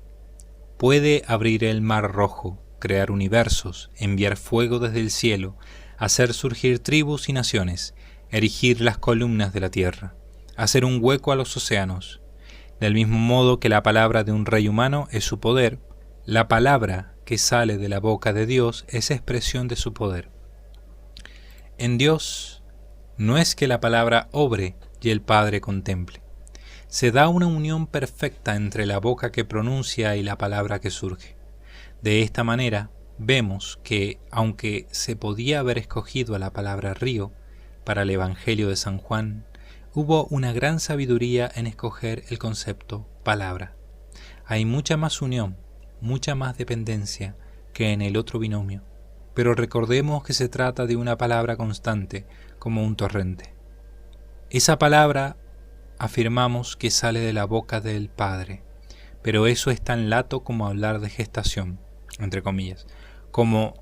Puede abrir el mar rojo, crear universos, enviar fuego desde el cielo, hacer surgir tribus y naciones, erigir las columnas de la tierra, hacer un hueco a los océanos. Del mismo modo que la palabra de un rey humano es su poder, la palabra que sale de la boca de Dios es expresión de su poder. En Dios no es que la palabra obre y el Padre contemple. Se da una unión perfecta entre la boca que pronuncia y la palabra que surge. De esta manera, vemos que, aunque se podía haber escogido a la palabra río para el Evangelio de San Juan, hubo una gran sabiduría en escoger el concepto palabra. Hay mucha más unión, mucha más dependencia que en el otro binomio, pero recordemos que se trata de una palabra constante, como un torrente. Esa palabra afirmamos que sale de la boca del Padre, pero eso es tan lato como hablar de gestación, entre comillas, como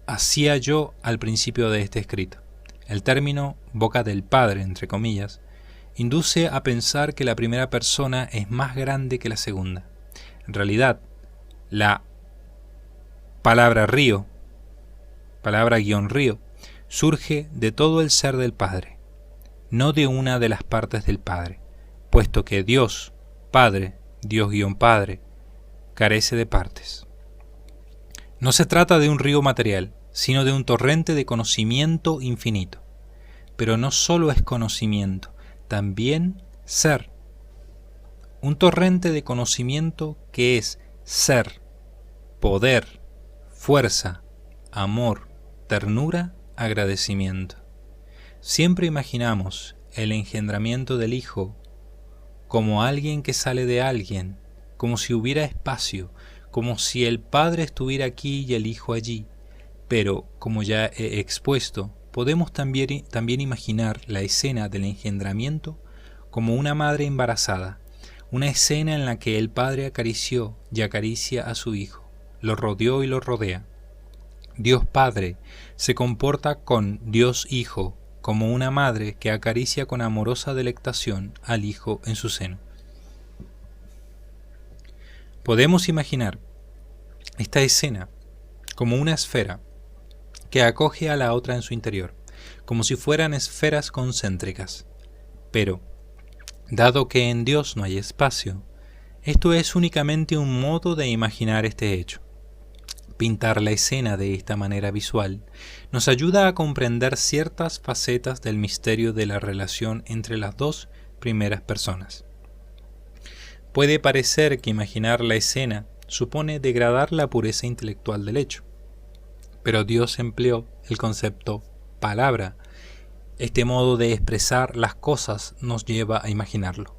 hacía yo al principio de este escrito. El término boca del Padre, entre comillas, induce a pensar que la primera persona es más grande que la segunda. En realidad, la palabra río, palabra-río, surge de todo el ser del Padre, no de una de las partes del Padre, puesto que Dios, Padre, Dios-Padre, carece de partes. No se trata de un río material, sino de un torrente de conocimiento infinito. Pero no solo es conocimiento, también ser. Un torrente de conocimiento que es ser, poder, fuerza, amor, ternura, agradecimiento. Siempre imaginamos el engendramiento del Hijo como alguien que sale de alguien, como si hubiera espacio, como si el Padre estuviera aquí y el Hijo allí. Pero, como ya he expuesto, podemos también imaginar la escena del engendramiento como una madre embarazada, una escena en la que el Padre acarició y acaricia a su Hijo, lo rodeó y lo rodea. Dios Padre se comporta con Dios Hijo como una madre que acaricia con amorosa delectación al Hijo en su seno. Podemos imaginar esta escena como una esfera que acoge a la otra en su interior, como si fueran esferas concéntricas. Pero, dado que en Dios no hay espacio, esto es únicamente un modo de imaginar este hecho. Pintar la escena de esta manera visual nos ayuda a comprender ciertas facetas del misterio de la relación entre las dos primeras personas. Puede parecer que imaginar la escena supone degradar la pureza intelectual del hecho, pero Dios empleó el concepto palabra. Este modo de expresar las cosas nos lleva a imaginarlo.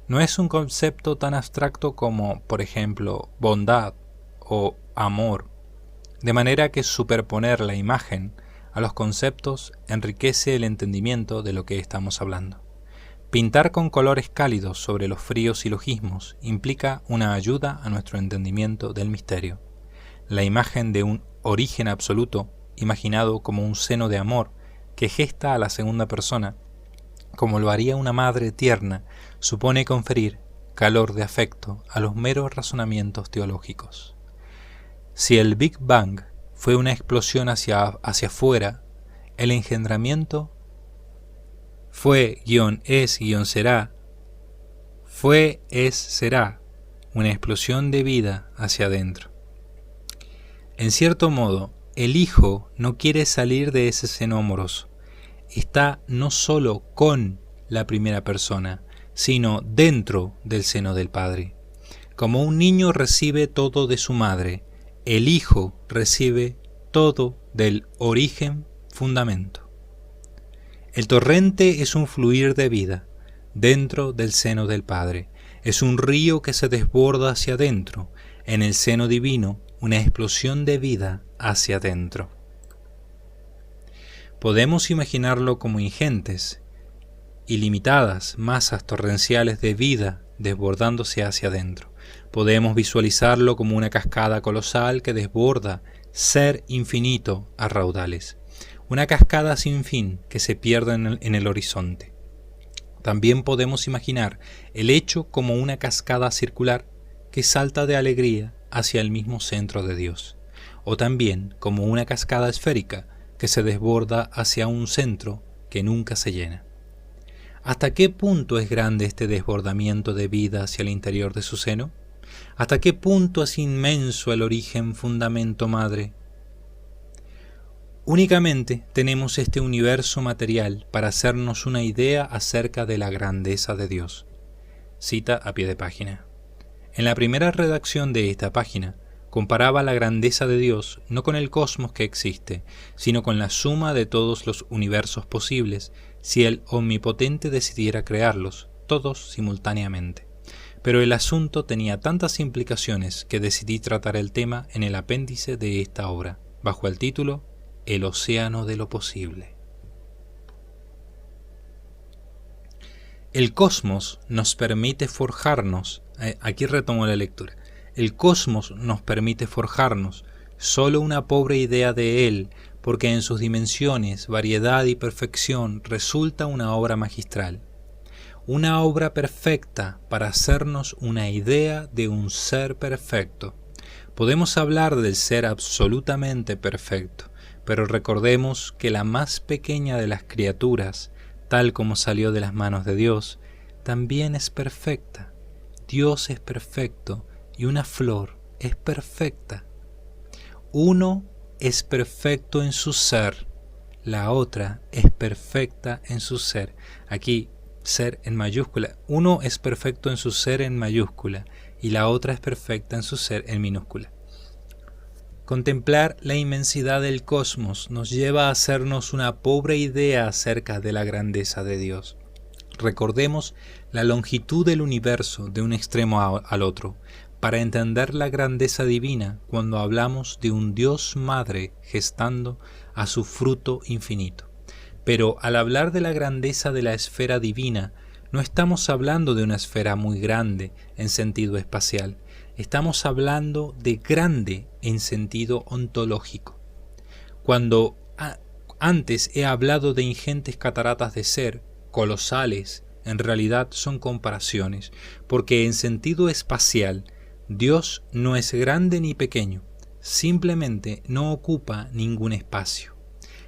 No es un concepto tan abstracto como, por ejemplo, bondad o amor, de manera que superponer la imagen a los conceptos enriquece el entendimiento de lo que estamos hablando. Pintar con colores cálidos sobre los fríos silogismos implica una ayuda a nuestro entendimiento del misterio. La imagen de un origen absoluto, imaginado como un seno de amor que gesta a la segunda persona, como lo haría una madre tierna, supone conferir calor de afecto a los meros razonamientos teológicos. Si el Big Bang fue una explosión hacia afuera, el engendramiento fue, será, será, una explosión de vida hacia adentro. En cierto modo, el Hijo no quiere salir de ese seno amoroso. Está no solo con la primera persona, sino dentro del seno del Padre. Como un niño recibe todo de su madre, el Hijo recibe todo del origen fundamento. El torrente es un fluir de vida dentro del seno del Padre. Es un río que se desborda hacia adentro, en el seno divino, una explosión de vida hacia adentro. Podemos imaginarlo como ingentes, ilimitadas masas torrenciales de vida desbordándose hacia adentro. Podemos visualizarlo como una cascada colosal que desborda ser infinito a raudales. Una cascada sin fin que se pierde en el horizonte. También podemos imaginar el hecho como una cascada circular que salta de alegría hacia el mismo centro de Dios. O también como una cascada esférica que se desborda hacia un centro que nunca se llena. ¿Hasta qué punto es grande este desbordamiento de vida hacia el interior de su seno? ¿Hasta qué punto es inmenso el origen fundamento madre? Únicamente tenemos este universo material para hacernos una idea acerca de la grandeza de Dios. Cita a pie de página. En la primera redacción de esta página, comparaba la grandeza de Dios no con el cosmos que existe, sino con la suma de todos los universos posibles, si el Omnipotente decidiera crearlos, todos simultáneamente. Pero el asunto tenía tantas implicaciones que decidí tratar el tema en el apéndice de esta obra, bajo el título El océano de lo posible. El cosmos nos permite forjarnos, aquí retomo la lectura, el cosmos nos permite forjarnos solo una pobre idea de él, porque en sus dimensiones, variedad y perfección resulta una obra magistral. Una obra perfecta para hacernos una idea de un ser perfecto. Podemos hablar del ser absolutamente perfecto, pero recordemos que la más pequeña de las criaturas, tal como salió de las manos de Dios, también es perfecta. Dios es perfecto y una flor es perfecta. Uno es perfecto en su ser, la otra es perfecta en su ser. Aquí, ser en mayúscula. Uno es perfecto en su ser en mayúscula y la otra es perfecta en su ser en minúscula. Contemplar la inmensidad del cosmos nos lleva a hacernos una pobre idea acerca de la grandeza de Dios. Recordemos la longitud del universo de un extremo al otro, para entender la grandeza divina cuando hablamos de un Dios Madre gestando a su fruto infinito. Pero al hablar de la grandeza de la esfera divina, no estamos hablando de una esfera muy grande en sentido espacial, estamos hablando de grande en sentido ontológico. Cuando antes he hablado de ingentes cataratas de ser, colosales, en realidad son comparaciones, porque en sentido espacial, Dios no es grande ni pequeño, simplemente no ocupa ningún espacio.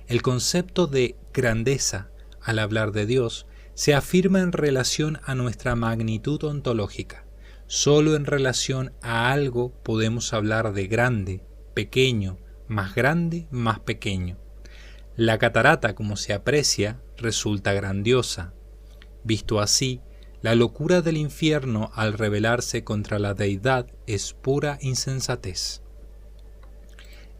El concepto de grandeza, al hablar de Dios, se afirma en relación a nuestra magnitud ontológica. Solo en relación a algo podemos hablar de grande, pequeño, más grande, más pequeño. La catarata, como se aprecia, resulta grandiosa. Visto así, la locura del infierno al rebelarse contra la deidad es pura insensatez.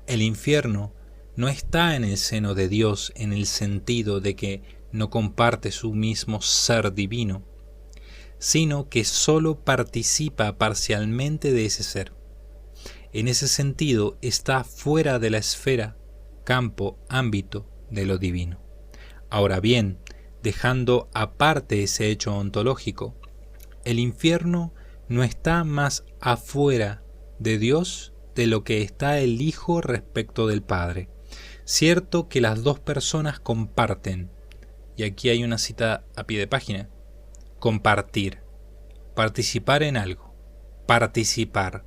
El infierno no está en el seno de Dios en el sentido de que no comparte su mismo ser divino, sino que sólo participa parcialmente de ese ser. En ese sentido está fuera de la esfera, campo, ámbito de lo divino. Ahora bien, dejando aparte ese hecho ontológico, el infierno no está más afuera de Dios de lo que está el Hijo respecto del Padre. Cierto que las dos personas comparten, y aquí hay una cita a pie de página, compartir, participar en algo, participar,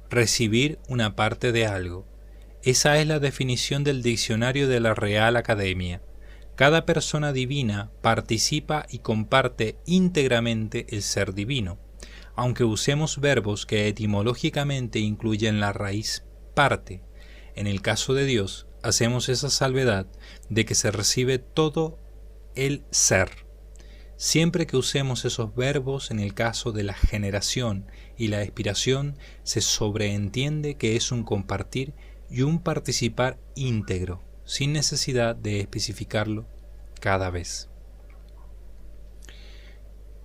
recibir una parte de algo. Esa es la definición del diccionario de la Real Academia. Cada persona divina participa y comparte íntegramente el ser divino, aunque usemos verbos que etimológicamente incluyen la raíz parte. En el caso de Dios, hacemos esa salvedad de que se recibe todo el ser. Siempre que usemos esos verbos en el caso de la generación y la expiración, se sobreentiende que es un compartir y un participar íntegro, sin necesidad de especificarlo cada vez.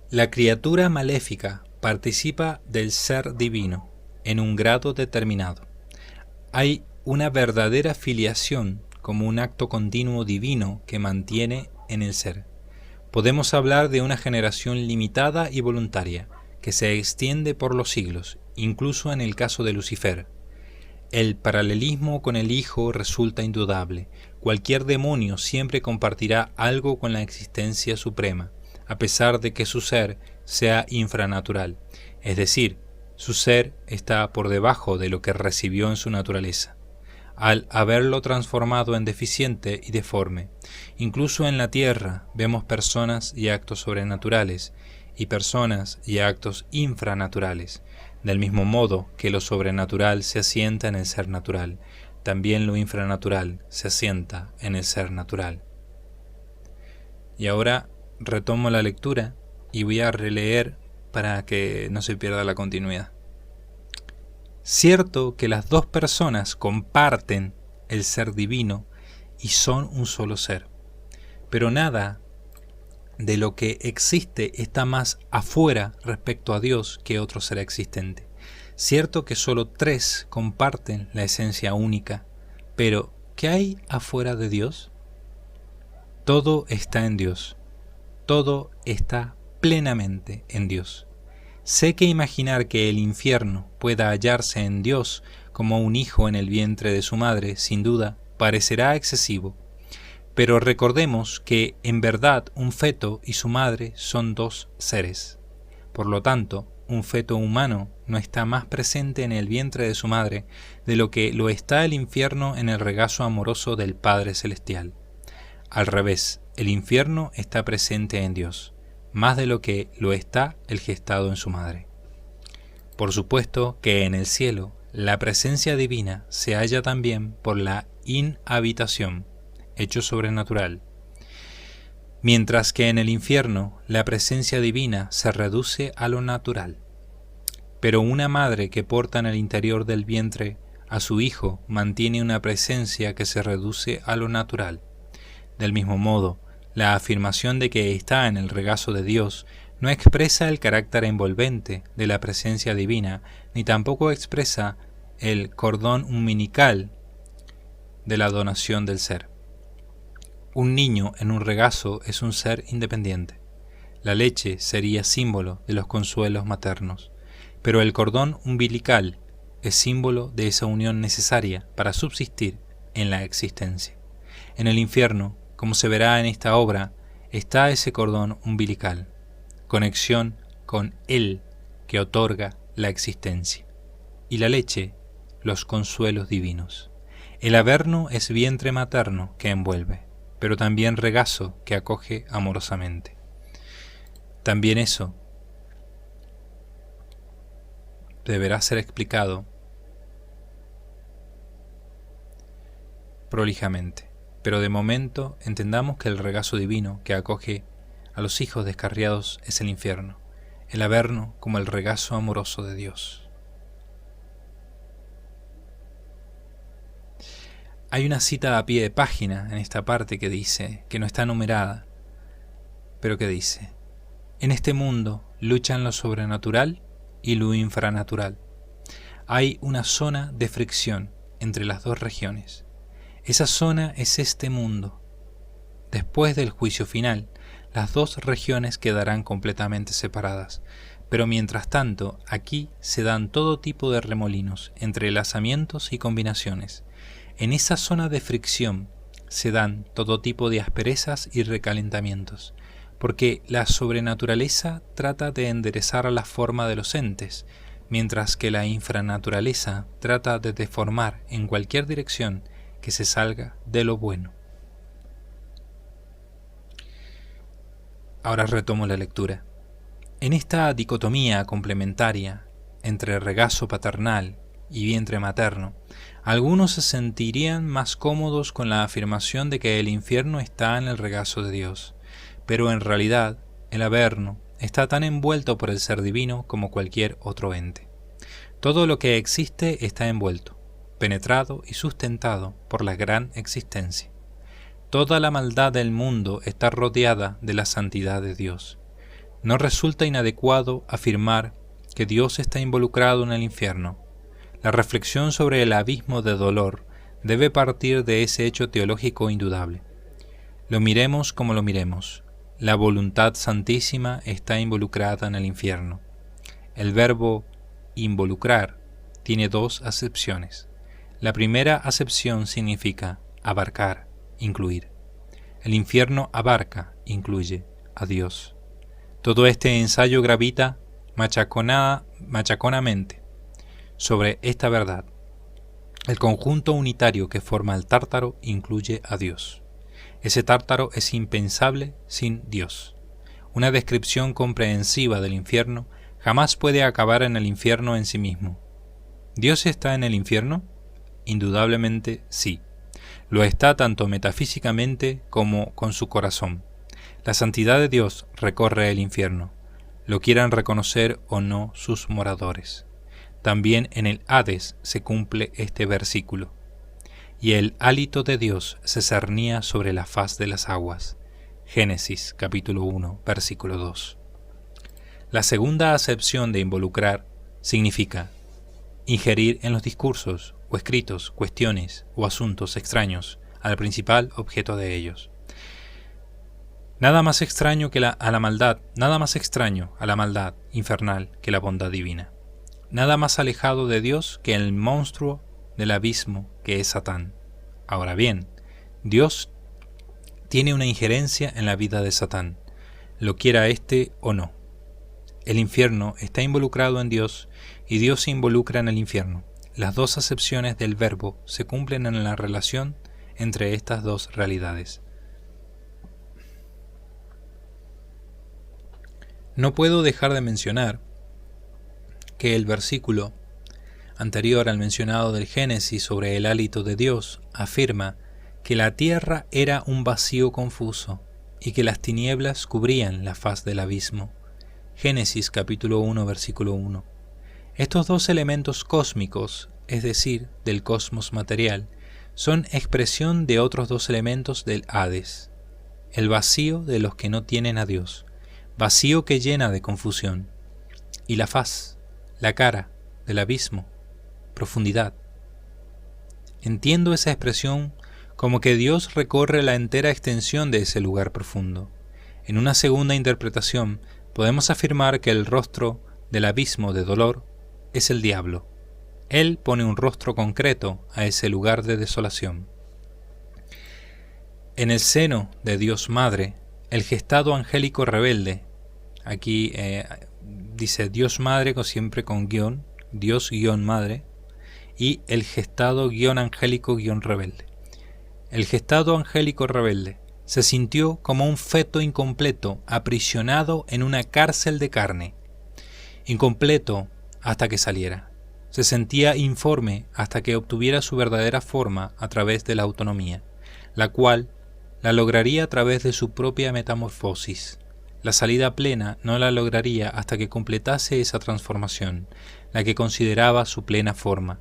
La criatura maléfica participa del ser divino en un grado determinado. Hay una verdadera filiación como un acto continuo divino que mantiene en el ser. Podemos hablar de una generación limitada y voluntaria, que se extiende por los siglos, incluso en el caso de Lucifer. El paralelismo con el Hijo resulta indudable. Cualquier demonio siempre compartirá algo con la existencia suprema, a pesar de que su ser sea infranatural, es decir, su ser está por debajo de lo que recibió en su naturaleza, al haberlo transformado en deficiente y deforme. Incluso en la tierra vemos personas y actos sobrenaturales, y personas y actos infranaturales. Del mismo modo que lo sobrenatural se asienta en el ser natural, también lo infranatural se asienta en el ser natural. Y ahora retomo la lectura y voy a releer para que no se pierda la continuidad. Cierto que las dos personas comparten el ser divino y son un solo ser, pero nada de lo que existe está más afuera respecto a Dios que otro ser existente. Cierto que solo tres comparten la esencia única, pero ¿qué hay afuera de Dios? Todo está en Dios, todo está plenamente en Dios. Sé que imaginar que el infierno pueda hallarse en Dios como un hijo en el vientre de su madre, sin duda, parecerá excesivo. Pero recordemos que, en verdad, un feto y su madre son dos seres. Por lo tanto, un feto humano no está más presente en el vientre de su madre de lo que lo está el infierno en el regazo amoroso del Padre Celestial. Al revés, el infierno está presente en Dios, más de lo que lo está el gestado en su madre. Por supuesto que en el cielo la presencia divina se halla también por la inhabitación, hecho sobrenatural, mientras que en el infierno la presencia divina se reduce a lo natural. Pero una madre que porta en el interior del vientre a su hijo mantiene una presencia que se reduce a lo natural. Del mismo modo, la afirmación de que está en el regazo de Dios no expresa el carácter envolvente de la presencia divina, ni tampoco expresa el cordón umbilical de la donación del ser. Un niño en un regazo es un ser independiente. La leche sería símbolo de los consuelos maternos, pero el cordón umbilical es símbolo de esa unión necesaria para subsistir en la existencia. En el infierno, como se verá en esta obra, está ese cordón umbilical, conexión con Él que otorga la existencia, y la leche, los consuelos divinos. El averno es vientre materno que envuelve, pero también regazo que acoge amorosamente. También eso deberá ser explicado prolijamente, pero de momento entendamos que el regazo divino que acoge a los hijos descarriados es el infierno, el averno como el regazo amoroso de Dios. Hay una cita a pie de página en esta parte que dice, que no está numerada, pero que dice: en este mundo luchan lo sobrenatural y lo infranatural. Hay una zona de fricción entre las dos regiones. Esa zona es este mundo. Después del juicio final, las dos regiones quedarán completamente separadas, pero mientras tanto aquí se dan todo tipo de remolinos, entrelazamientos y combinaciones. En esa zona de fricción se dan todo tipo de asperezas y recalentamientos, porque la sobrenaturaleza trata de enderezar la forma de los entes, mientras que la infranaturaleza trata de deformar en cualquier dirección que se salga de lo bueno. Ahora retomo la lectura. En esta dicotomía complementaria entre regazo paternal y vientre materno, algunos se sentirían más cómodos con la afirmación de que el infierno está en el regazo de Dios, pero en realidad el averno está tan envuelto por el ser divino como cualquier otro ente. Todo lo que existe está envuelto, penetrado y sustentado por la gran existencia. Toda la maldad del mundo está rodeada de la santidad de Dios. No resulta inadecuado afirmar que Dios está involucrado en el infierno, la reflexión sobre el abismo de dolor debe partir de ese hecho teológico indudable. Lo miremos como lo miremos, la voluntad santísima está involucrada en el infierno. El verbo involucrar tiene dos acepciones. La primera acepción significa abarcar, incluir. El infierno abarca, incluye a Dios. Todo este ensayo gravita machaconamente sobre esta verdad. El conjunto unitario que forma el tártaro incluye a Dios. Ese tártaro es impensable sin Dios. Una descripción comprensiva del infierno jamás puede acabar en el infierno en sí mismo. ¿Dios está en el infierno? Indudablemente sí. Lo está tanto metafísicamente como con su corazón. La santidad de Dios recorre el infierno, lo quieran reconocer o no sus moradores. También en el Hades se cumple este versículo. Y el hálito de Dios se cernía sobre la faz de las aguas. Génesis capítulo 1, versículo 2. La segunda acepción de involucrar significa ingerir en los discursos o escritos cuestiones o asuntos extraños al principal objeto de ellos. Nada más extraño a la maldad infernal que la bondad divina. Nada más alejado de Dios que el monstruo del abismo que es Satán. Ahora bien, Dios tiene una injerencia en la vida de Satán, lo quiera éste o no. El infierno está involucrado en Dios y Dios se involucra en el infierno. Las dos acepciones del verbo se cumplen en la relación entre estas dos realidades. No puedo dejar de mencionar que el versículo anterior al mencionado del Génesis sobre el hálito de Dios afirma que la tierra era un vacío confuso y que las tinieblas cubrían la faz del abismo. Génesis capítulo 1 versículo 1. Estos dos elementos cósmicos, es decir, del cosmos material, son expresión de otros dos elementos del Hades, el vacío de los que no tienen a Dios, vacío que llena de confusión, y la faz, la cara del abismo, profundidad. Entiendo esa expresión como que Dios recorre la entera extensión de ese lugar profundo. En una segunda interpretación, podemos afirmar que el rostro del abismo de dolor es el diablo. Él pone un rostro concreto a ese lugar de desolación. En el seno de Dios Madre, el gestado angélico rebelde, aquí dice Dios Madre siempre con guión, Dios guión Madre, y el gestado guión angélico guión rebelde. El gestado angélico rebelde se sintió como un feto incompleto aprisionado en una cárcel de carne, incompleto hasta que saliera. Se sentía informe hasta que obtuviera su verdadera forma a través de la autonomía, la cual la lograría a través de su propia metamorfosis. La salida plena no la lograría hasta que completase esa transformación, la que consideraba su plena forma.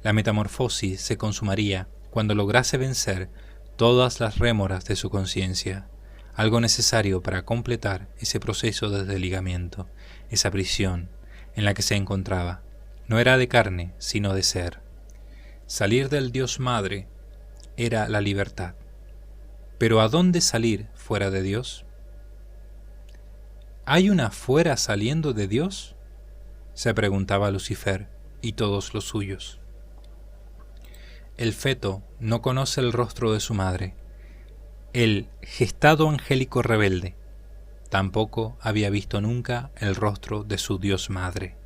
La metamorfosis se consumaría cuando lograse vencer todas las rémoras de su conciencia, algo necesario para completar ese proceso de desligamiento, esa prisión en la que se encontraba. No era de carne, sino de ser. Salir del Dios Madre era la libertad. Pero ¿a dónde salir fuera de Dios? ¿Hay una fuera saliendo de Dios?, se preguntaba Lucifer y todos los suyos. El feto no conoce el rostro de su madre. El gestado angélico rebelde tampoco había visto nunca el rostro de su Dios Madre.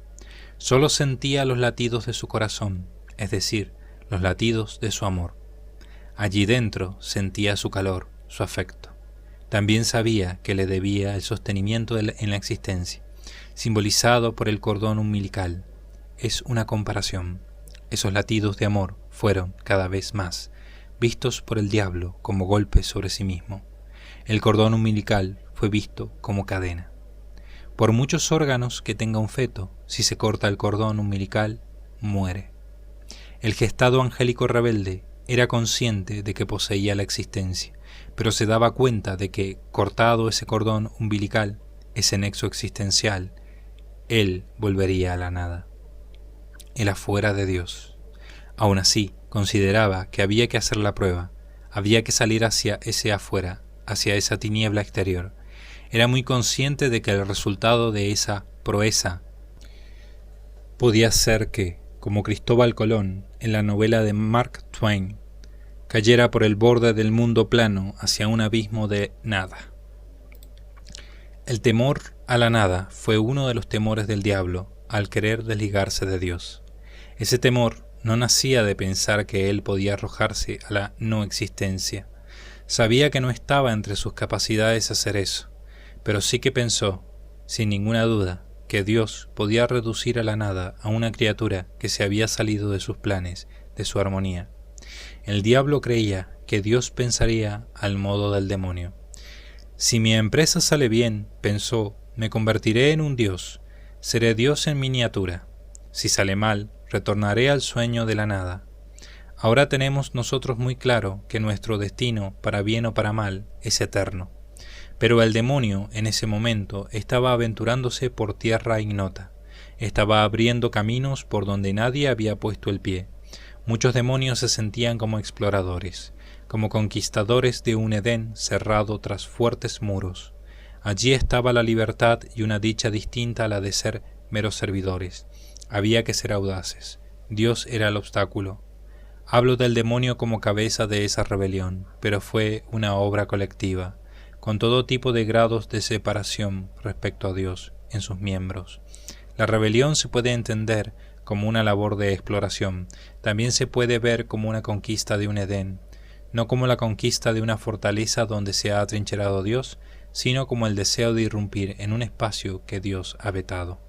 Solo sentía los latidos de su corazón, es decir, los latidos de su amor. Allí dentro sentía su calor, su afecto. También sabía que le debía el sostenimiento en la existencia, simbolizado por el cordón umbilical. Es una comparación. Esos latidos de amor fueron, cada vez más, vistos por el diablo como golpes sobre sí mismo. El cordón umbilical fue visto como cadena. Por muchos órganos que tenga un feto, si se corta el cordón umbilical, muere. El gestado angélico rebelde era consciente de que poseía la existencia, pero se daba cuenta de que, cortado ese cordón umbilical, ese nexo existencial, él volvería a la nada, el afuera de Dios. Aún así, consideraba que había que hacer la prueba, había que salir hacia ese afuera, hacia esa tiniebla exterior. Era muy consciente de que el resultado de esa proeza podía ser que, como Cristóbal Colón en la novela de Mark Twain, cayera por el borde del mundo plano hacia un abismo de nada. El temor a la nada fue uno de los temores del diablo al querer desligarse de Dios. Ese temor no nacía de pensar que él podía arrojarse a la no existencia. Sabía que no estaba entre sus capacidades hacer eso, pero sí que pensó, sin ninguna duda, que Dios podía reducir a la nada a una criatura que se había salido de sus planes, de su armonía. El diablo creía que Dios pensaría al modo del demonio. Si mi empresa sale bien, pensó, me convertiré en un dios, seré Dios en miniatura. Si sale mal, retornaré al sueño de la nada. Ahora tenemos nosotros muy claro que nuestro destino, para bien o para mal, es eterno. Pero el demonio, en ese momento, estaba aventurándose por tierra ignota. Estaba abriendo caminos por donde nadie había puesto el pie. Muchos demonios se sentían como exploradores, como conquistadores de un Edén cerrado tras fuertes muros. Allí estaba la libertad y una dicha distinta a la de ser meros servidores. Había que ser audaces. Dios era el obstáculo. Hablo del demonio como cabeza de esa rebelión, pero fue una obra colectiva, con todo tipo de grados de separación respecto a Dios en sus miembros. La rebelión se puede entender como una labor de exploración, también se puede ver como una conquista de un Edén, no como la conquista de una fortaleza donde se ha atrincherado Dios, sino como el deseo de irrumpir en un espacio que Dios ha vetado.